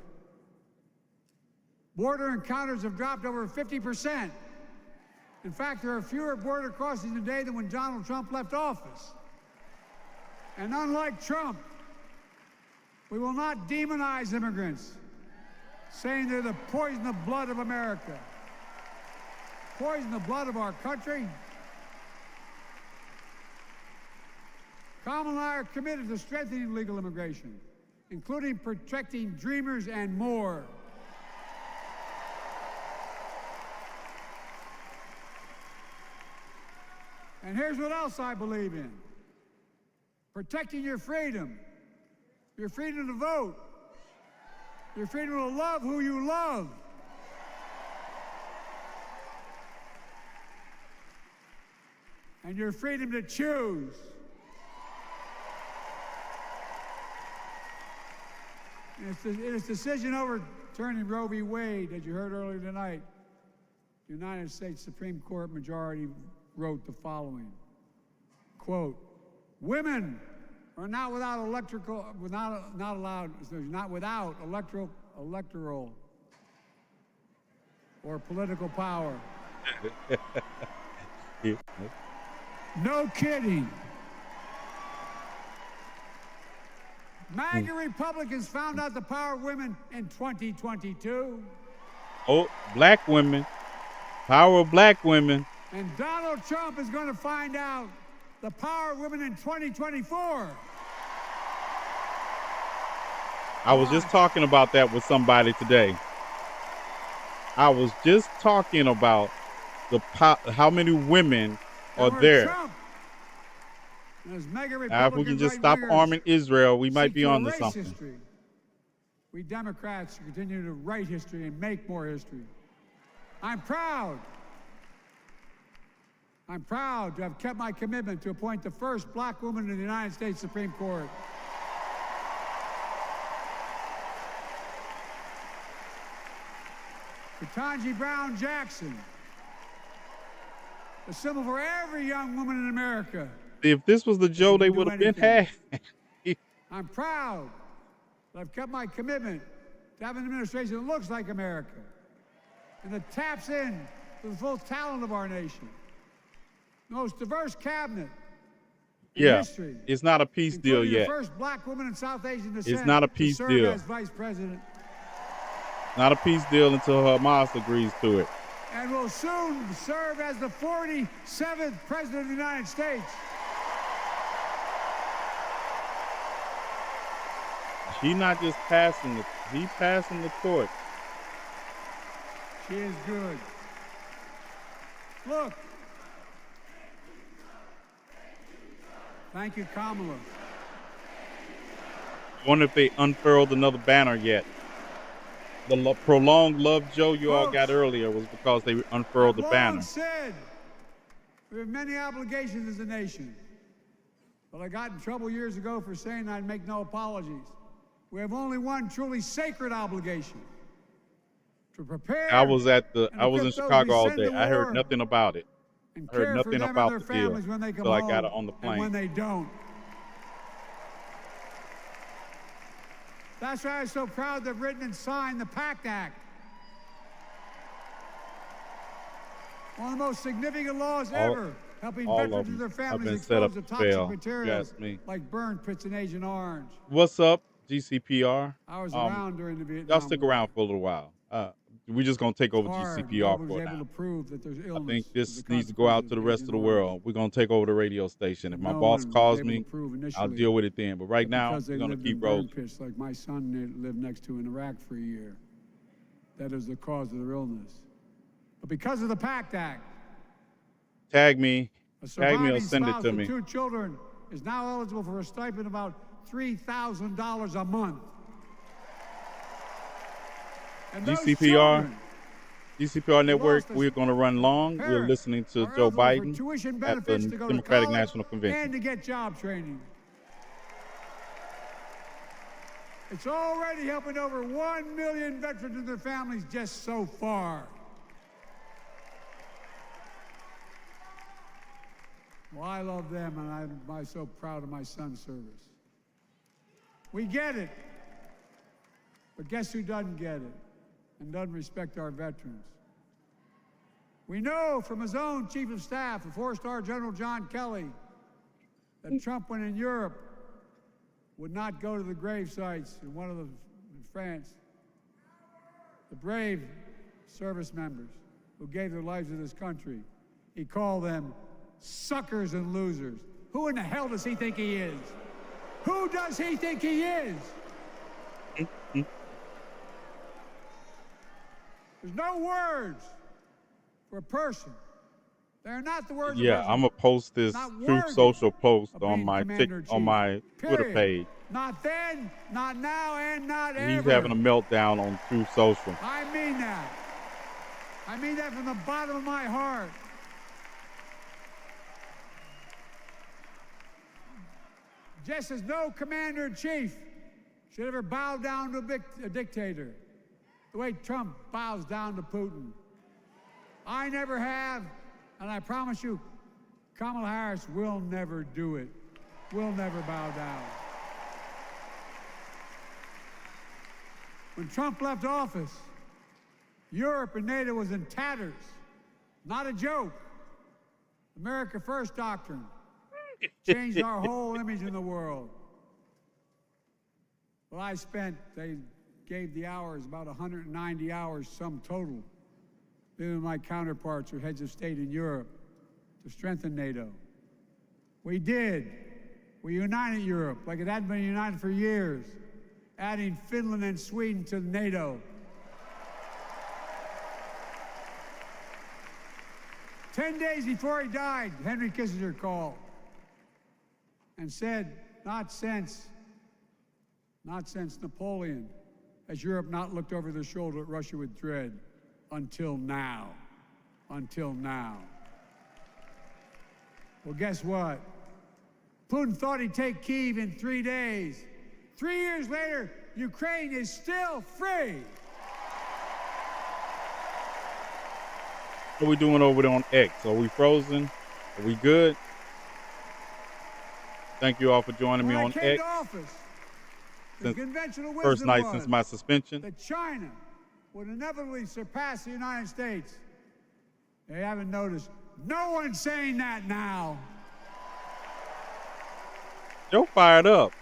border encounters have dropped over 50%. In fact, there are fewer border crossings today than when Donald Trump left office. And unlike Trump, we will not demonize immigrants, saying they're the poison of blood of America. Poison the blood of our country. Kamala and I are committed to strengthening legal immigration, including protecting dreamers and more. And here's what else I believe in. Protecting your freedom to vote, your freedom to love who you love. And your freedom to choose. In its decision overturning Roe v. Wade, as you heard earlier tonight, the United States Supreme Court majority wrote the following, quote, women are not without electoral or political power. No kidding. MAGA Republicans found out the power of women in 2022. Oh, black women. Power of black women. And Donald Trump is going to find out the power of women in 2024. I was just talking about that with somebody today. I was just talking about how many women are Donald there. Trump and his mega Now, if we Republican can just stop right-wingers arming Israel, we might seek be to on to erase something. history. We Democrats continue to write history and make more history. I'm proud to have kept my commitment to appoint the first black woman to the United States Supreme Court. Ketanji Brown Jackson, a symbol for every young woman in America. If this was the Joe they would have been had. I'm proud that I've kept my commitment to have an administration that looks like America and that taps in to the full talent of our nation. The most diverse cabinet in history. It's not a peace deal yet. The first black woman in South Asian descent It's not a peace to serve deal. as vice president. Not a peace deal until Hamas agrees to it. And will soon serve as the 47th president of the United States. She's not just passing he's passing the torch. She is good. Look. Thank you, Kamala. I wonder if they unfurled another banner yet. The prolonged love, Joe, you all got earlier was because they unfurled the banner. I've said we have many obligations as a nation, but I got in trouble years ago for saying I'd make no apologies. We have only one truly sacred obligation: to prepare. I was in Chicago all day. I heard nothing about it. I heard nothing about the deal until I got on the plane. And when they don't. That's why I'm so proud they've written and signed the PACT Act. One of the most significant laws ever, helping veterans and their families exposed to toxic materials like burn pits in Agent Orange. What's up, GCPR? I was around during the Vietnam Y'all stick War. around for a little while. We're just going to take over GCPR for able now. to prove that there's illness I think this as a needs to go out to the consequence rest of the world. We're going to take over the radio station. If my No boss one was calls able me, to prove I'll initially deal with it then. But right now, because they we're going to lived in keep burn rolling. pits like my son lived next to in Iraq for a year. That is the cause of their illness. But because of the PACT Act, Tag me. a Tag me or surviving send it spouse to with me. 2 children is now eligible for a stipend of about $3,000 a month. And those GCPR, children GCPR Network, lost a we're going to run long. We're parent listening to are Joe eligible for Biden tuition at benefits the to go Democratic to college National Convention. and to get job training. It's already helping over 1 million veterans and their families just so far. Well, I love them, and I'm so proud of my son's service. We get it. But guess who doesn't get it and doesn't respect our veterans? We know from his own chief of staff, the 4-star General John Kelly, that Trump, when in Europe, would not go to the grave sites in France. The brave service members who gave their lives to this country. He called them suckers and losers. Who in the hell does he think he is? Who does he think he is? There's no words for a person. They're not the words of Yeah, I'm gonna post this not Truth worthy Social post of on being my Commander-in-Chief. Twitter Period. page. Not then, not now, and not He's ever. having a meltdown on Truth Social. I mean that. I mean that from the bottom of my heart. Just as no commander-in-chief should ever bow down to a dictator, the way Trump bows down to Putin. I never have, and I promise you, Kamala Harris will never do it. Will never bow down. When Trump left office, Europe and NATO was in tatters. Not a joke. America First doctrine changed our whole image in the world. Well, they gave the hours, about 190 hours sum total, than my counterparts or heads of state in Europe to strengthen NATO. We did. We united Europe like it hadn't been united for years. adding Finland and Sweden to NATO. 10 days before he died, Henry Kissinger called and said, not since Napoleon has Europe not looked over their shoulder at Russia with dread, until now. Until now. Well, guess what? Putin thought he'd take Kyiv in 3 days. 3 years later, Ukraine is still free. What are we doing over there on X? Are we frozen? Are we good? Thank you all for joining me When I on came X. to office, the Since conventional wisdom first night was since my suspension. that China would inevitably surpass the United States. They haven't noticed. No one's saying that now. Joe fired up.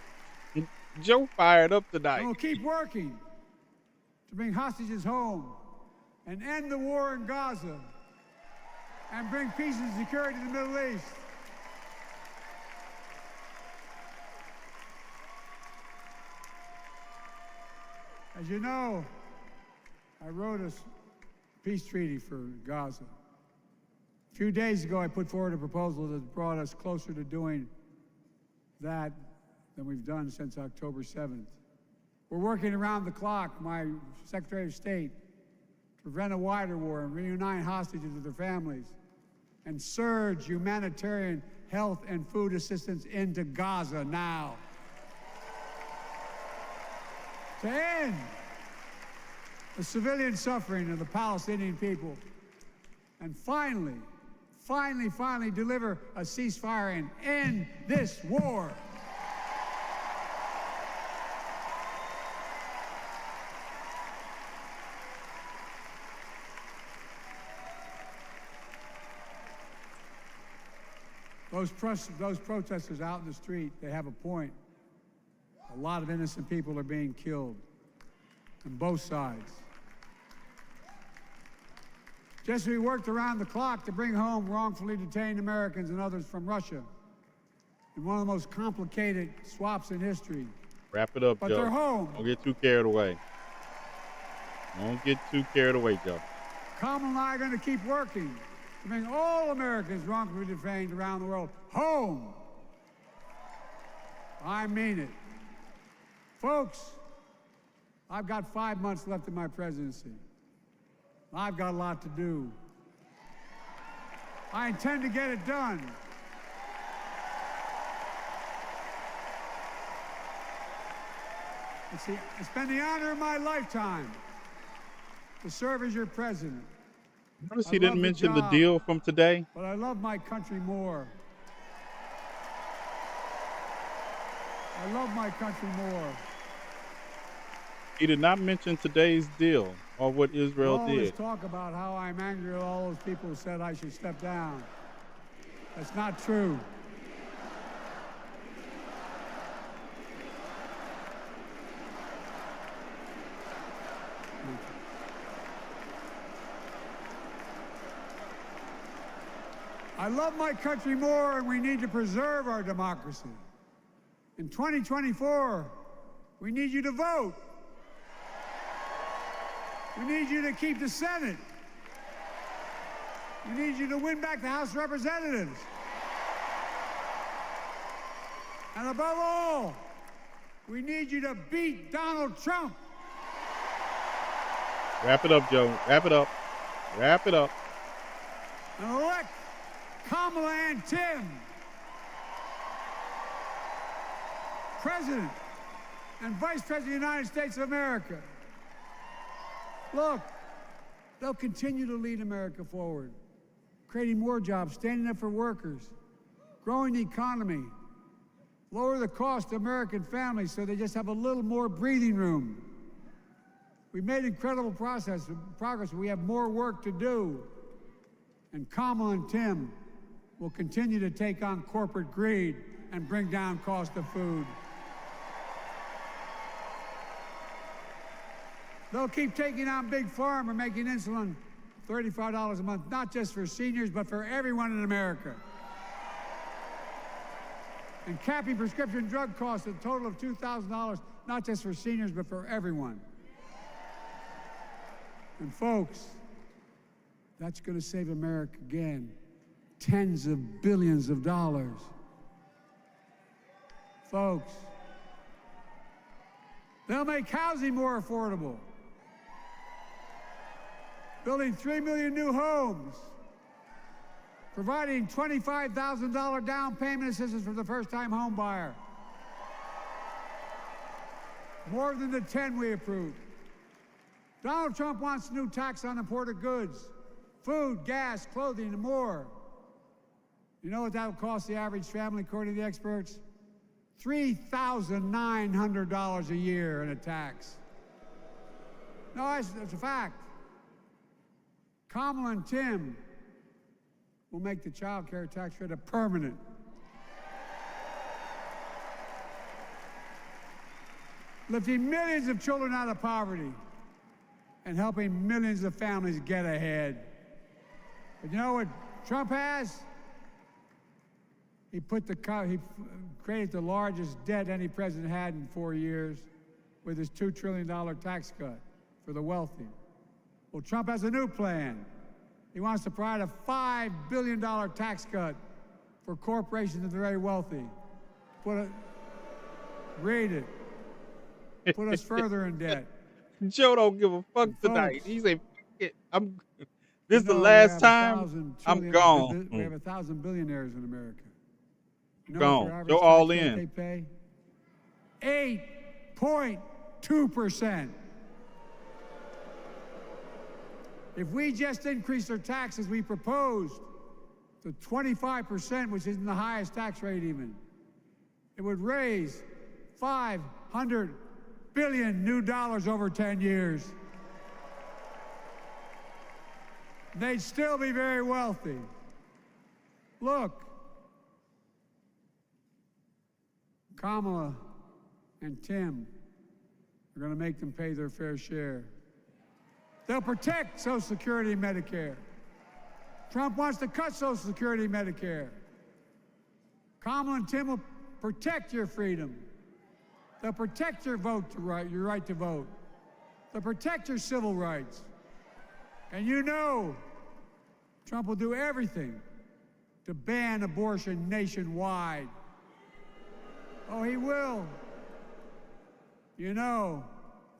Joe fired up tonight. And we'll keep working to bring hostages home and end the war in Gaza and bring peace and security to the Middle East. As you know, I wrote a peace treaty for Gaza. A few days ago, I put forward a proposal that brought us closer to doing that than we've done since October 7th. We're working around the clock, my Secretary of State, to prevent a wider war and reunite hostages with their families and surge humanitarian health and food assistance into Gaza now. To end the civilian suffering of the Palestinian people, and finally deliver a ceasefire and end this war. Those protesters out in the street, they have a point. A lot of innocent people are being killed on both sides. Just as we worked around the clock to bring home wrongfully detained Americans and others from Russia in one of the most complicated swaps in history. Wrap it up, But Joe. they're home. Don't get too carried away. Don't get too carried away, Joe. Kamala and I are going to keep working to bring all Americans wrongfully detained around the world home. I mean it. Folks, I've got 5 months left in my presidency. I've got a lot to do. I intend to get it done. It's been the honor of my lifetime to serve as your president. Notice he didn't mention the deal from today. But I love my country more. I love my country more. He did not mention today's deal or what Israel All this did. talk about how I'm angry at all those people who said I should step down. That's not true. I love my country more, and we need to preserve our democracy. In 2024, we need you to vote. We need you to keep the Senate. We need you to win back the House of Representatives. And above all, we need you to beat Donald Trump. Wrap it up, Joe. Wrap it up. Wrap it up. And elect Kamala and Tim, President and Vice President of the United States of America. Look, they'll continue to lead America forward, creating more jobs, standing up for workers, growing the economy, lower the cost to American families so they just have a little more breathing room. We've made incredible progress, but we have more work to do. And Kamala and Tim will continue to take on corporate greed and bring down cost of food. They'll keep taking on Big Pharma, making insulin $35 a month, not just for seniors, but for everyone in America. And capping prescription drug costs at a total of $2,000 not just for seniors, but for everyone. And folks, that's going to save America again tens of billions of dollars. Folks, they'll make housing more affordable, building 3 million new homes, providing $25,000 down payment assistance for the first-time home buyer, more than the 10 we approved. Donald Trump wants a new tax on imported goods, food, gas, clothing, and more. You know what that will cost the average family, according to the experts? $3,900 a year in a tax. No, that's a fact. Kamala and Tim will make the child care tax credit permanent. Lifting millions of children out of poverty and helping millions of families get ahead. But you know what Trump has? He created the largest debt any president had in 4 years with his $2 trillion tax cut for the wealthy. Well, Trump has a new plan. He wants to provide a $5 billion tax cut for corporations and the very wealthy. Read it. Put us further in debt. Joe don't give a fuck tonight. Folks, He say, this is the last time I'm gone. We have 1,000 billionaires in America. You know Gone. what their average Go all tax rate in. They pay 8.2%. If we just increase their taxes we proposed to 25%, which isn't the highest tax rate even, it would raise $500 billion new dollars over 10 years. They'd still be very wealthy. Look, Kamala and Tim are going to make them pay their fair share. They'll protect Social Security and Medicare. Trump wants to cut Social Security and Medicare. Kamala and Tim will protect your freedom. They'll protect your your right to vote. They'll protect your civil rights. And you know, Trump will do everything to ban abortion nationwide. Oh, he will. You know,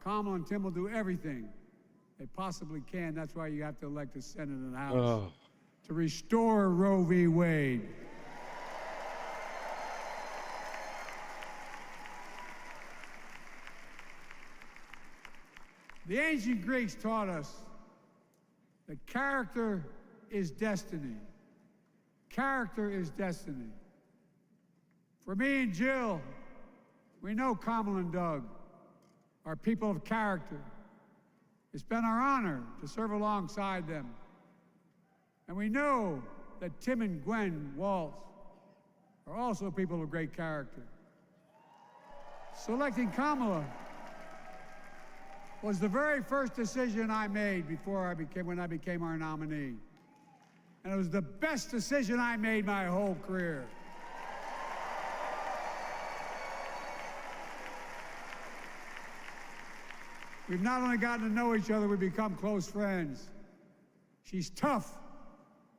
Kamala and Tim will do everything they possibly can. That's why you have to elect a Senate and a House to restore Roe v. Wade. The ancient Greeks taught us that character is destiny. Character is destiny. For me and Jill, we know Kamala and Doug are people of character. It's been our honor to serve alongside them. And we know that Tim and Gwen Waltz are also people of great character. Selecting Kamala was the very first decision I made when I became our nominee. And it was the best decision I made my whole career. We've not only gotten to know each other, we've become close friends. She's tough,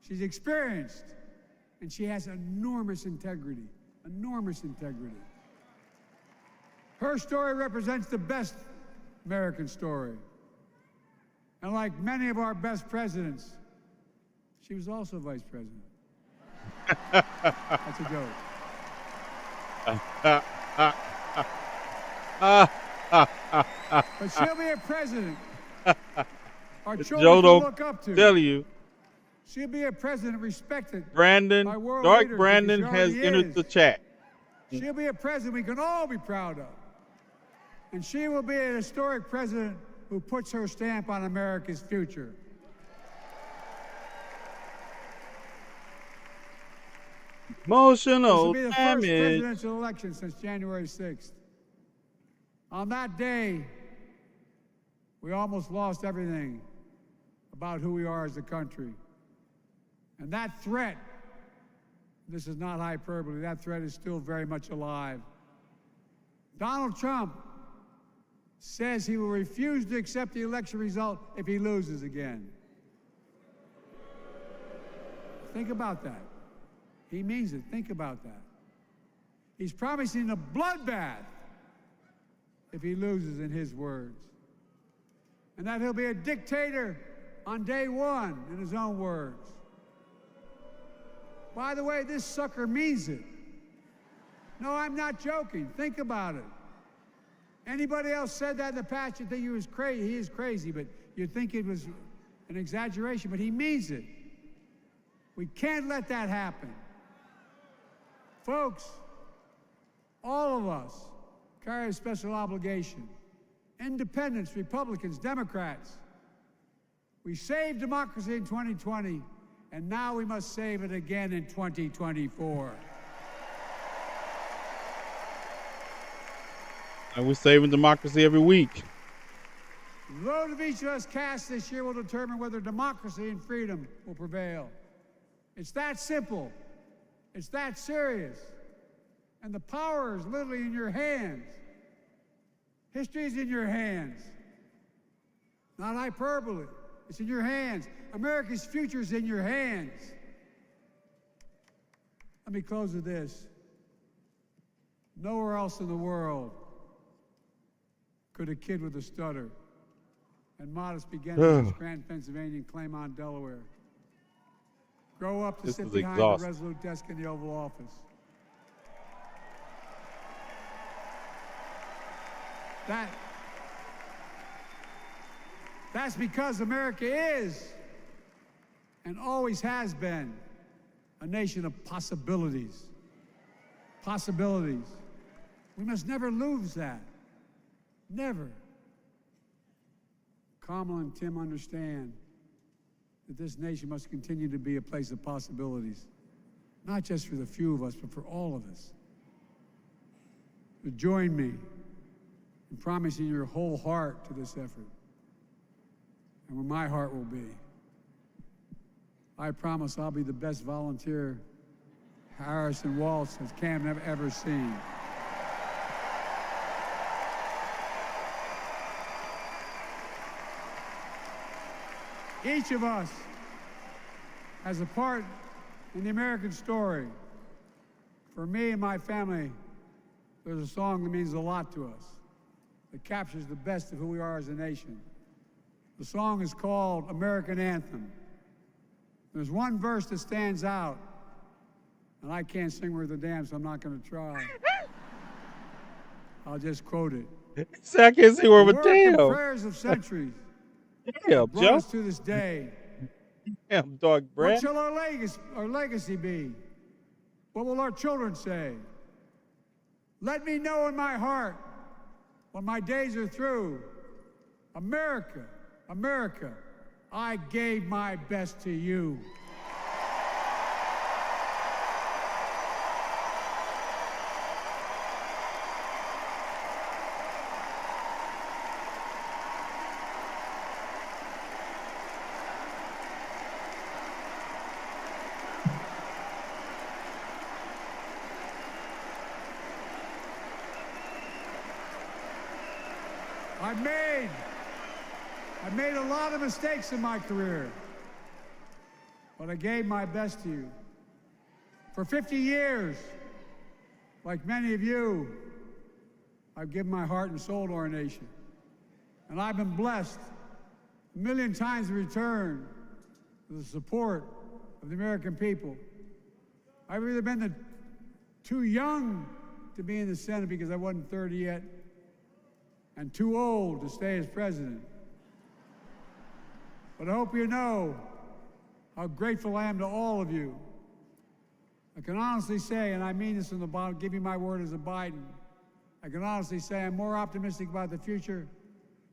she's experienced, and she has enormous integrity, enormous integrity. Her story represents the best American story. And like many of our best presidents, she was also vice president. That's a joke. But she'll be a president our children Joe can don't look up to. tell you. She'll be a president respected Brandon, by world Dark leaders, Brandon because she has already entered is. the chat. She'll be a president we can all be proud of. And she will be an historic president who puts her stamp on America's future. This will Emotional be the first damage. presidential election since January 6th. On that day, we almost lost everything about who we are as a country. And that threat, this is not hyperbole, that threat is still very much alive. Donald Trump says he will refuse to accept the election result if he loses again. Think about that. He means it. Think about that. He's promising a bloodbath if he loses, in his words. And that he'll be a dictator on day one, in his own words. By the way, this sucker means it. No, I'm not joking. Think about it. Anybody else said that in the past, you'd think he was crazy. He is crazy, but you'd think it was an exaggeration, but he means it. We can't let that happen. Folks, all of us carry a special obligation. Independents, Republicans, Democrats. We saved democracy in 2020, and now we must save it again in 2024. And we're saving democracy every week. The vote of each of us cast this year will determine whether democracy and freedom will prevail. It's that simple. It's that serious. And the power is literally in your hands. History is in your hands. Not hyperbole. It's in your hands. America's future is in your hands. Let me close with this. Nowhere else in the world could a kid with a stutter and modest beginnings in Scranton, Pennsylvania, and Claymont, Delaware, grow up to sit behind the resolute desk in the Oval Office. That's because America is and always has been a nation of possibilities. Possibilities. We must never lose that. Never. Kamala and Tim understand that this nation must continue to be a place of possibilities, not just for the few of us, but for all of us. So join me in promising your whole heart to this effort, and where my heart will be. I promise I'll be the best volunteer Harrison Waltz has Cam ever seen. Each of us has a part in the American story. For me and my family, there's a song that means a lot to us, that captures the best of who we are as a nation. The song is called American Anthem. There's one verse that stands out, and I can't sing worth a damn, so I'm not going to try. I'll just quote it. I can't sing worth a damn. The prayers of centuries Damn, brought Joe. us to this day. Damn, dog bread. What shall our legacy be? What will our children say? Let me know in my heart when my days are through. America, America, I gave my best to you. I've made a lot of mistakes in my career, but I gave my best to you. For 50 years, like many of you, I've given my heart and soul to our nation. And I've been blessed a million times in return for the support of the American people. I've either been too young to be in the Senate because I wasn't 30 yet, and too old to stay as president. But I hope you know how grateful I am to all of you. I can honestly say, and I mean this from the bottom, give you my word as a Biden, I can honestly say I'm more optimistic about the future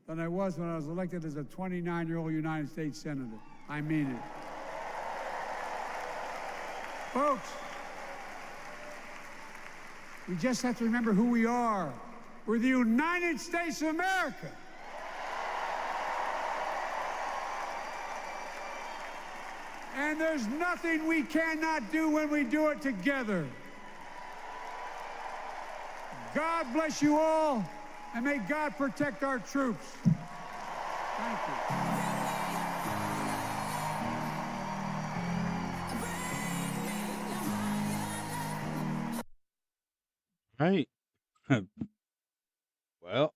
than I was when I was elected as a 29-year-old United States Senator. I mean it. Folks, we just have to remember who we are. We're the United States of America. And there's nothing we cannot do when we do it together. God bless you all. and may God protect our troops. Thank you. Right. Well,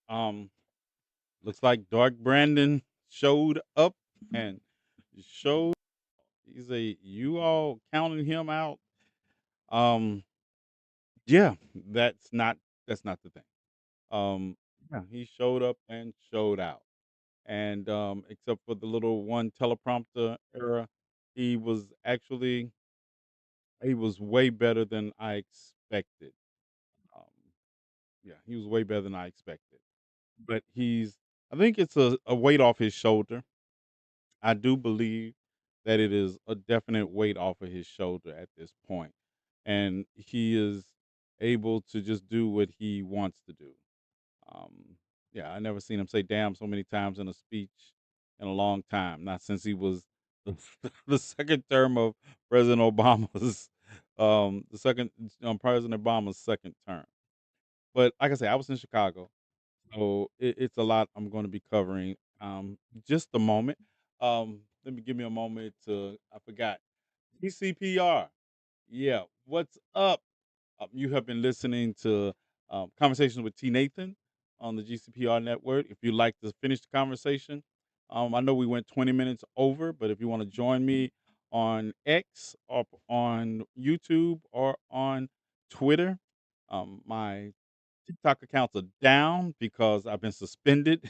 looks like Dark Brandon showed up and showed he's a you all counting him out. Um, yeah, that's not the thing. Um, yeah, he showed up and showed out. And except for the little one teleprompter error, he was actually he was way better than I expected. Um, yeah, he was way better than I expected. But I think it's a weight off his shoulder. I do believe that it is a definite weight off of his shoulder at this point, and he is able to just do what he wants to do. Um, yeah, I never seen him say "damn" so many times in a speech in a long time. Not since he was the, the second term of President Obama's, the second President Obama's second term. But like I said, I was in Chicago, so it's a lot I'm going to be covering. Just a moment. Let me give me a moment to. I forgot. TCPR. Yeah. What's up? You have been listening to Conversations with TNathan on the GCPR network. If you'd like to finish the conversation, I know we went 20 minutes over, but if you want to join me on X or on YouTube or on Twitter, my TikTok accounts are down because I've been suspended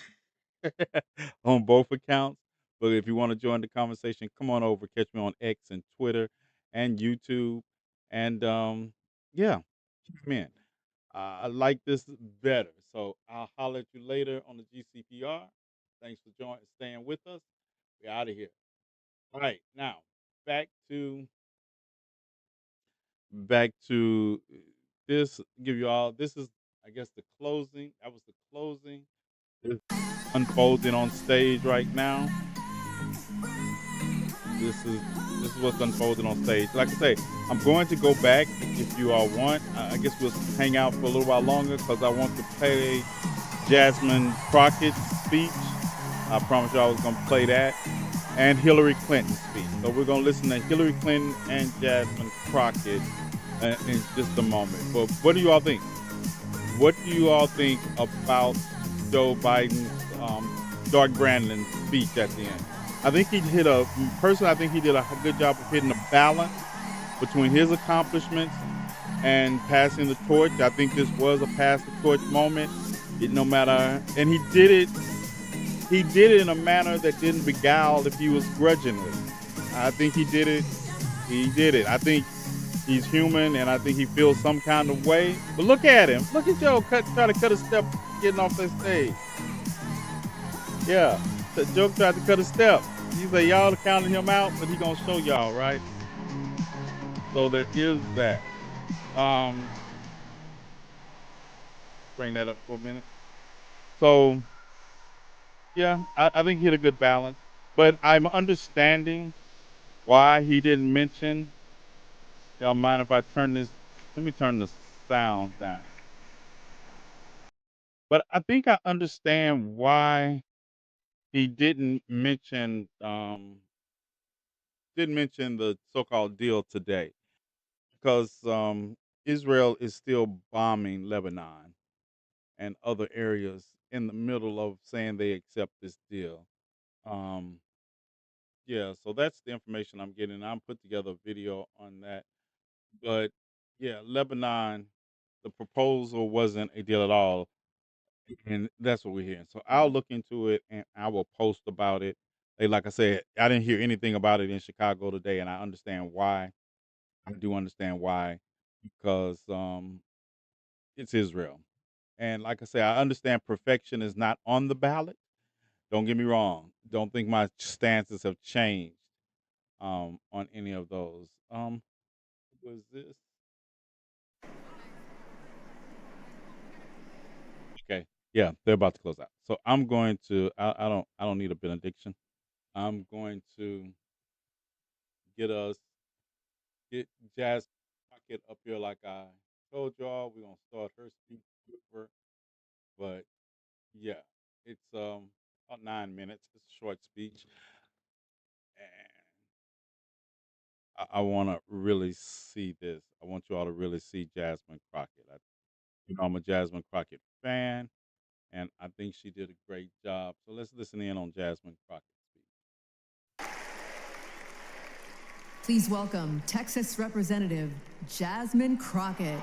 on both accounts. But if you want to join the conversation, come on over, catch me on X and Twitter and YouTube. And yeah, man, I like this better. So I'll holler at you later on the GCPR. Thanks for staying with us. We're out of here. All right, now back to this. Give you all. This is, I guess, the closing. That was the closing. It's unfolding on stage right now. This is what's unfolding on stage. Like I say, I'm going to go back if you all want. I guess we'll hang out for a little while longer because I want to play Jasmine Crockett's speech. I promised you I was going to play that, and Hillary Clinton's speech. So we're going to listen to Hillary Clinton and Jasmine Crockett in just a moment. But what do you all think? What do you all think about Joe Biden's Dark Brandon speech at the end? I think personally, I think he did a good job of hitting a balance between his accomplishments and passing the torch. I think this was a pass the torch moment. No matter, and he did it in a manner that didn't beguile if he was grudgingly. I think he did it. He did it. I think he's human, and I think he feels some kind of way. But look at him. Look at Joe try to cut a step getting off that stage. Yeah, the Joe tried to cut a step. He said y'all counting him out, but he gonna show y'all, right? So there is that. Um, bring that up for a minute. So yeah, I think he had a good balance, but I'm understanding why he didn't mention. Y'all mind if I turn this? Let me turn the sound down. But I think I understand why he didn't mention the so-called deal today because Israel is still bombing Lebanon and other areas in the middle of saying they accept this deal. Um, yeah, so that's the information I'm getting. I'm put together a video on that, but yeah, Lebanon, the proposal wasn't a deal at all, and that's what we're hearing. So I'll look into it and I will post about it. Like I said, I didn't hear anything about it in Chicago today, and I understand why. I do understand why because it's Israel, and like I say, I understand perfection is not on the ballot. Don't get me wrong. Don't think my stances have changed on any of those. Was this okay? Yeah, they're about to close out. So I'm going to. I don't need a benediction. I'm going to get Jazz Pocket up here like I told y'all. We're gonna start her speech over, but Yeah, it's about 9 minutes. It's a short speech, and I want to really see this. I want you all to really see Jasmine Crockett. I'm a Jasmine Crockett fan, and I think she did a great job. So let's listen in on Jasmine Crockett's speech. Please welcome Texas Representative Jasmine Crockett.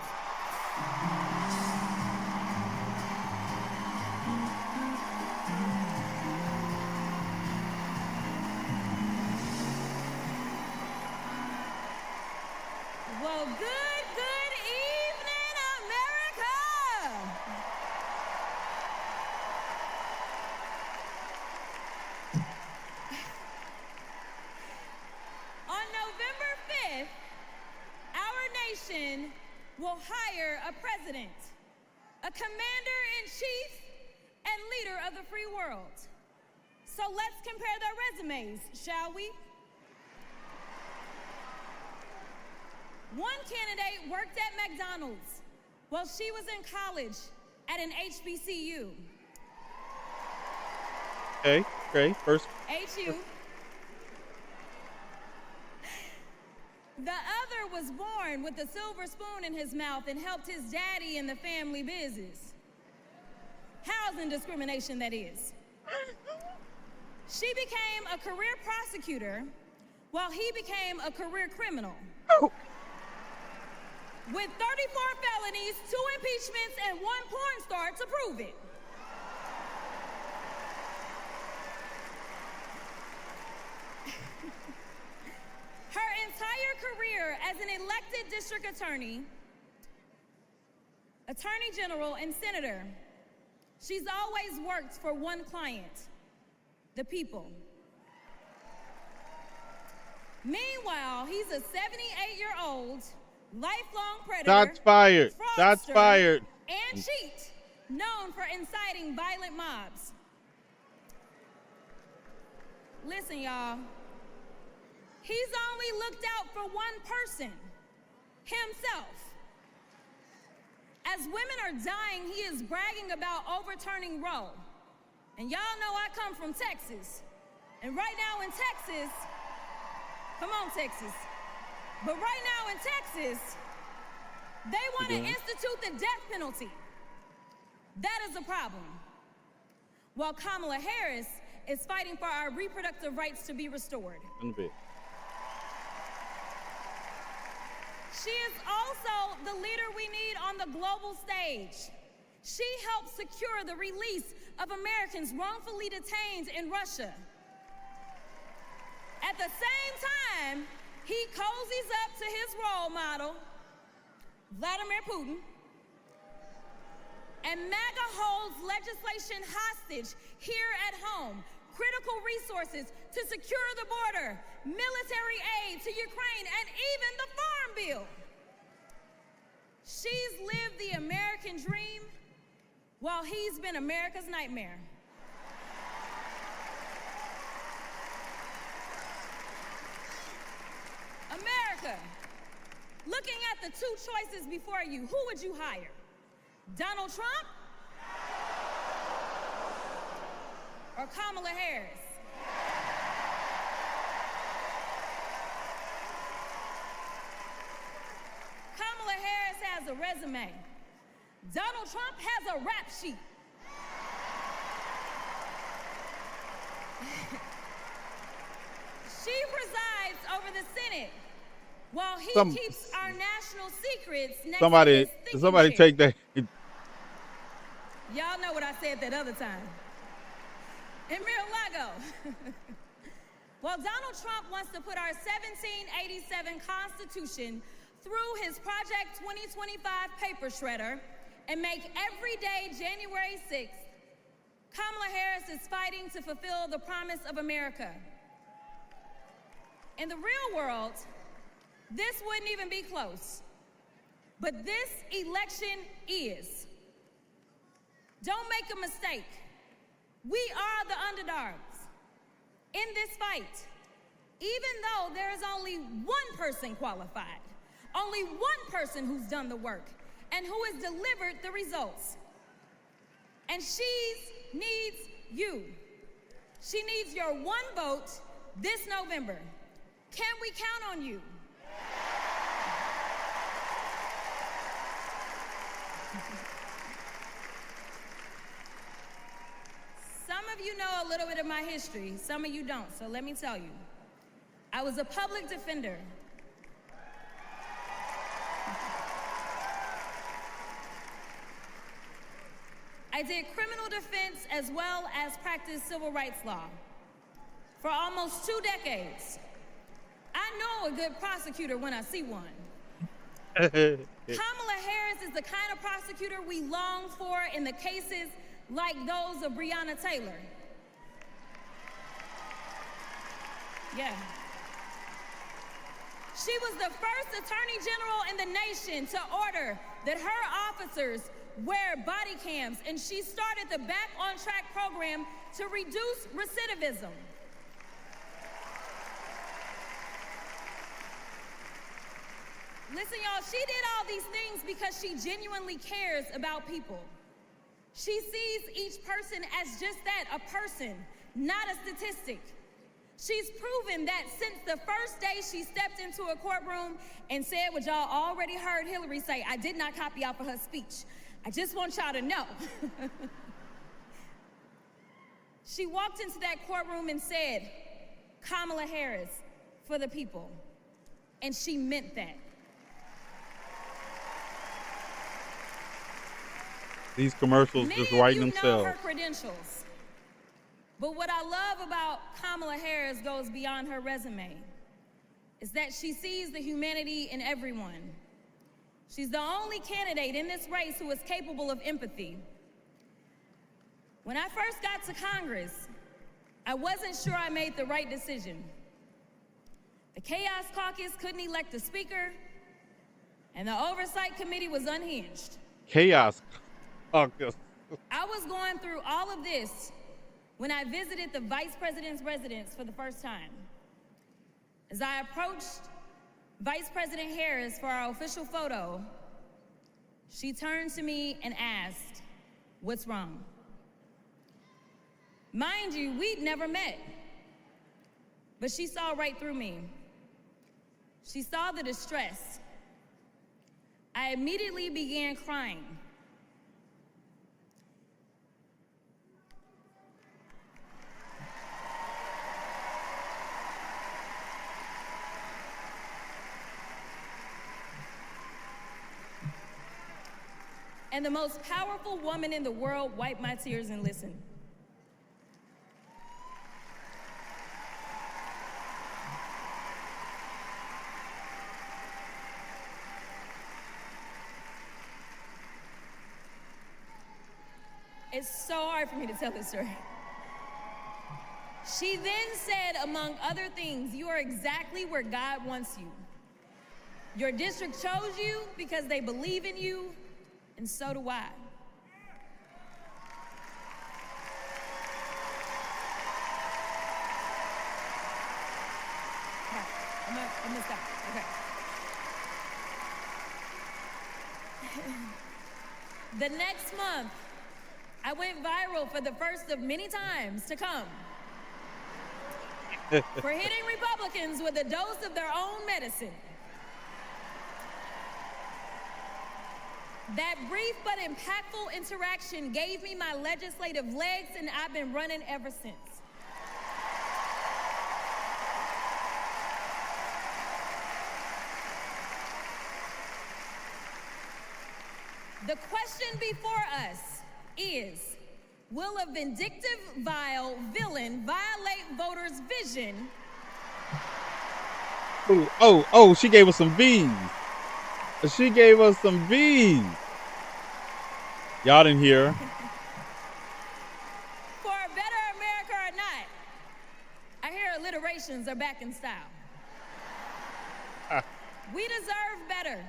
Well, good evening, America! On November 5th, our nation will hire a president, a commander-in-chief, and leader of the free world. So let's compare their resumes, shall we? One candidate worked at McDonald's while she was in college at an HBCU. Okay, first. HU. The other was born with a silver spoon in his mouth and helped his daddy in the family business. Housing discrimination, that is. She became a career prosecutor while he became a career criminal. With 34 felonies, 2 impeachments, and 1 porn star to prove it. Her entire career as an elected district attorney, attorney general, and senator, she's always worked for one client, the people. Meanwhile, he's a 78-year-old, lifelong predator, Shots fired. Shots fraudster, fired. and cheat, known for inciting violent mobs. Listen, y'all. He's only looked out for one person, himself. As women are dying, he is bragging about overturning Roe. And y'all know I come from Texas. And right now in Texas, come on, Texas. But right now in Texas, they want to institute the death penalty. That is a problem. While Kamala Harris is fighting for our reproductive rights to be restored. She is also the leader we need on the global stage. She helped secure the release of Americans wrongfully detained in Russia. At the same time, he cozies up to his role model, Vladimir Putin, and MAGA holds legislation hostage here at home, critical resources to secure the border, military aid to Ukraine, and even the Farm Bill. She's lived the American dream while he's been America's nightmare. America, looking at the 2 choices before you, who would you hire? Donald Trump or Kamala Harris? Kamala Harris has a resume. Donald Trump has a rap sheet. She presides over the Senate while he keeps our national secrets next to his thinking somebody chair. take that. Y'all know what I said that other time. In Mar-a-Lago. Well, Donald Trump wants to put our 1787 Constitution through his Project 2025 paper shredder and make every day January 6th. Kamala Harris is fighting to fulfill the promise of America. In the real world, this wouldn't even be close. But this election is. Don't make a mistake. We are the underdogs in this fight, even though there is only one person qualified, only one person who's done the work and who has delivered the results. And she's needs you. She needs your one vote this November. Can we count on you? Some of you know a little bit of my history, some of you don't, so let me tell you. I was a public defender. I did criminal defense as well as practiced civil rights law for almost 2 decades. I know a good prosecutor when I see one. Kamala Harris is the kind of prosecutor we long for in the cases like those of Breonna Taylor. Yeah. She was the first attorney general in the nation to order that her officers wear body cams, and she started the Back on Track program to reduce recidivism. Listen, y'all, she did all these things because she genuinely cares about people. She sees each person as just that, a person, not a statistic. She's proven that since the first day she stepped into a courtroom and said what y'all already heard Hillary say. I did not copy off of her speech. I just want y'all to know. She walked into that courtroom and said, Kamala Harris for the people. And she meant that. These commercials Many just write of you themselves. know her credentials. But what I love about Kamala Harris goes beyond her resume, is that she sees the humanity in everyone. She's the only candidate in this race who is capable of empathy. When I first got to Congress, I wasn't sure I made the right decision. The Chaos Caucus couldn't elect a speaker, and the Oversight Committee was unhinged. Chaos Caucus. I was going through all of this when I visited the Vice President's residence for the first time. As I approached Vice President Harris for our official photo, she turned to me and asked, "What's wrong?" Mind you, we'd never met, but she saw right through me. She saw the distress. I immediately began crying. And the most powerful woman in the world wiped my tears and listened. It's so hard for me to tell this story. She then said, among other things, "You are exactly where God wants you. Your district chose you because they believe in you, and so do I." I'm gonna stop. Okay. The next month, I went viral for the first of many times to come. For hitting Republicans with a dose of their own medicine. That brief but impactful interaction gave me my legislative legs, and I've been running ever since. The question before us is, will a vindictive, vile villain violate voters' vision? Oh, she gave us some V's. She gave us some V's. Y'all didn't hear. For a better America or not, I hear alliterations are back in style. We deserve better.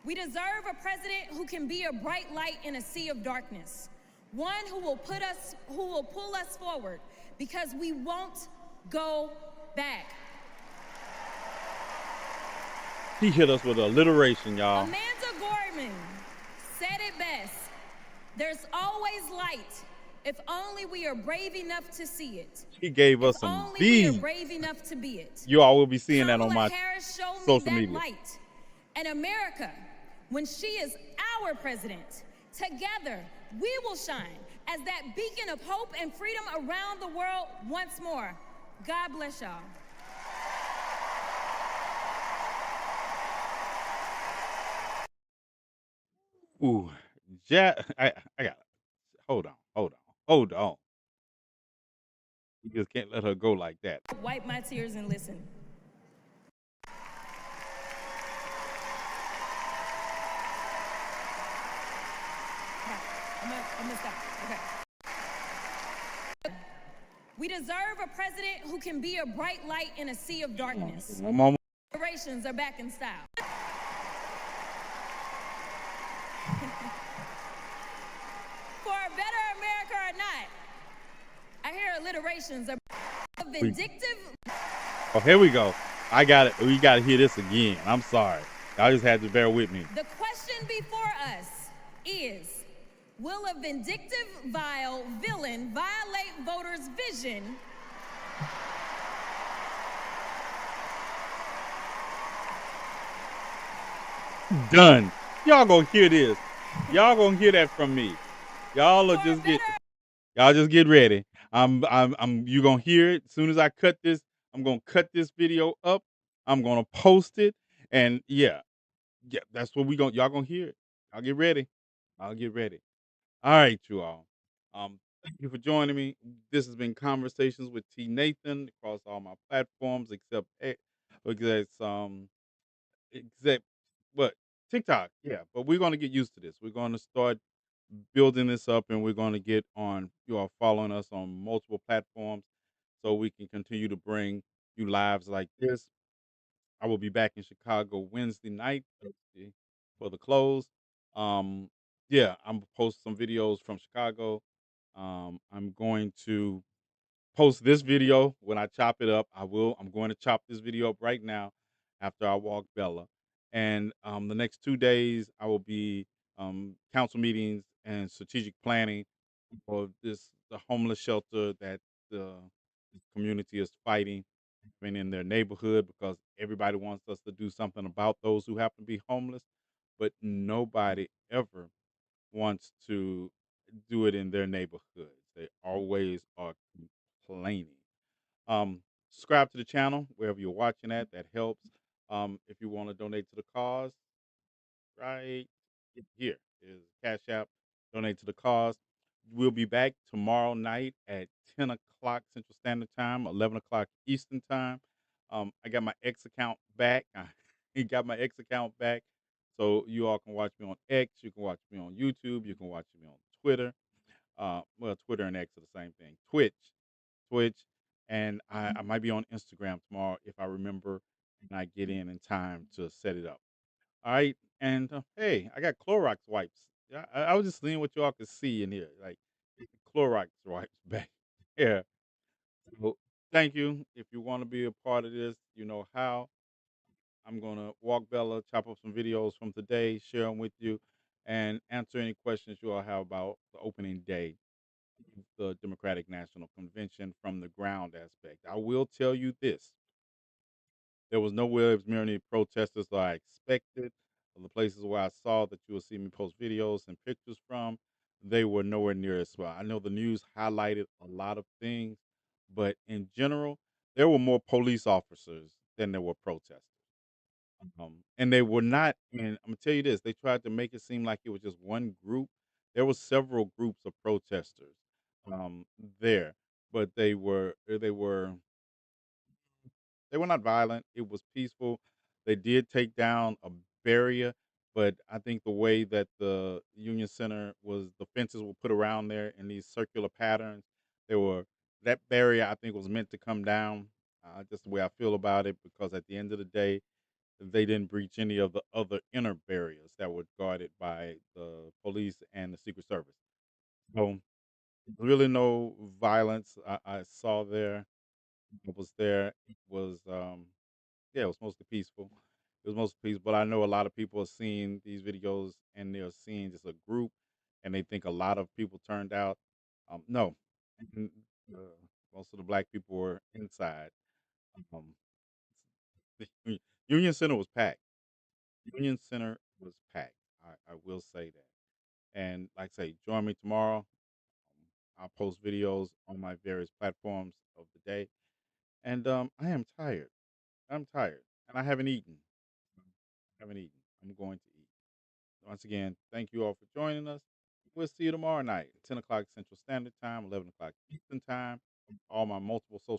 We deserve a president who can be a bright light in a sea of darkness. One who will pull us forward, because we won't go back. He hit us with alliteration, y'all. Amanda Gorman said it best. There's always light If only we are brave enough to see it. She gave If us some only we are beans. brave enough to be it. You all will be seeing that on Kamala my Harris showed me social that media. light. And America, when she is our president, together we will shine as that beacon of hope and freedom around the world once more. God bless y'all. Ooh, I got. Hold on. You just can't let her go like that. Wipe my tears and listen. I'm gonna stop. Okay. We deserve a president who can be a bright light in a sea of darkness. One moment. Generations are back in style. For a better America or not, I hear alliterations are vindictive. Oh, here we go. I got it. We got to hear this again. I'm sorry. Y'all just had to bear with me. The question before us is, will a vindictive, vile villain violate voters' vision Done. Y'all gonna hear this. Y'all gonna hear that from me. Y'all are for a just get. better Y'all just get ready. You gonna hear it as soon as I cut this. I'm gonna cut this video up. I'm gonna post it, and yeah, that's what y'all gonna hear it. I'll get ready. I'll get ready. All right, you all. Thank you for joining me. This has been Conversations with TNathan across all my platforms except except what TikTok. Yeah, but we're gonna get used to this. We're gonna start building this up, and we're gonna get on. You all following us on multiple platforms, so we can continue to bring you lives like this. I will be back in Chicago Wednesday night Thursday, for the close. Um, yeah, I'm gonna post some videos from Chicago. I'm going to post this video when I chop it up. I'm going to chop this video up right now after I walk Bella. And the next 2 days, I will be council meetings and strategic planning for the homeless shelter that the community is fighting in their neighborhood, because everybody wants us to do something about those who happen to be homeless, but nobody ever wants to do it in their neighborhoods. They always are complaining. Subscribe to the channel wherever you're watching at. That helps. If you want to donate to the cause, right here is Cash App. Donate to the cause. We'll be back tomorrow night at 10 o'clock Central Standard Time, 11 o'clock Eastern Time. I got my X account back. I got my X account back. So you all can watch me on X. You can watch me on YouTube. You can watch me on Twitter. Twitter and X are the same thing. Twitch. And I might be on Instagram tomorrow if I remember and I get in time to set it up. All right. And hey, I got Clorox wipes. Yeah, I was just seeing what y'all could see in here, like Clorox wipes back here. So thank you. If you want to be a part of this, you know how. I'm gonna walk Bella, chop up some videos from today, share them with you, and answer any questions you all have about the opening day of the Democratic National Convention from the ground aspect. I will tell you this: there was nowhere as many protesters as I expected. The places where I saw that you will see me post videos and pictures from, they were nowhere near as well. I know the news highlighted a lot of things, but in general, there were more police officers than there were protesters. And they were not. And I'm gonna tell you this: they tried to make it seem like it was just one group. There were several groups of protesters um, there, but they were not violent. It was peaceful. They did take down a barrier, but I think the way that the Union Center was, the fences were put around there in these circular patterns. They were that barrier. I think was meant to come down. Just the way I feel about it, because at the end of the day, they didn't breach any of the other inner barriers that were guarded by the police and the Secret Service. So really no violence I saw there. It was there. It was yeah, it was mostly peaceful. It was mostly peaceful, but I know a lot of people are seeing these videos and they're seeing just a group, and they think a lot of people turned out. No, mm, uh, most of the black people were inside. Um, the Union Center was packed. Union Center was packed. I will say that. And like I say, join me tomorrow. I'll post videos on my various platforms of the day. And I am tired. I'm tired, and I haven't eaten. I haven't eaten. I'm going to eat. Once again, thank you all for joining us. We'll see you tomorrow night, 10 o'clock Central Standard Time, 11 o'clock Eastern Time. All my multiple social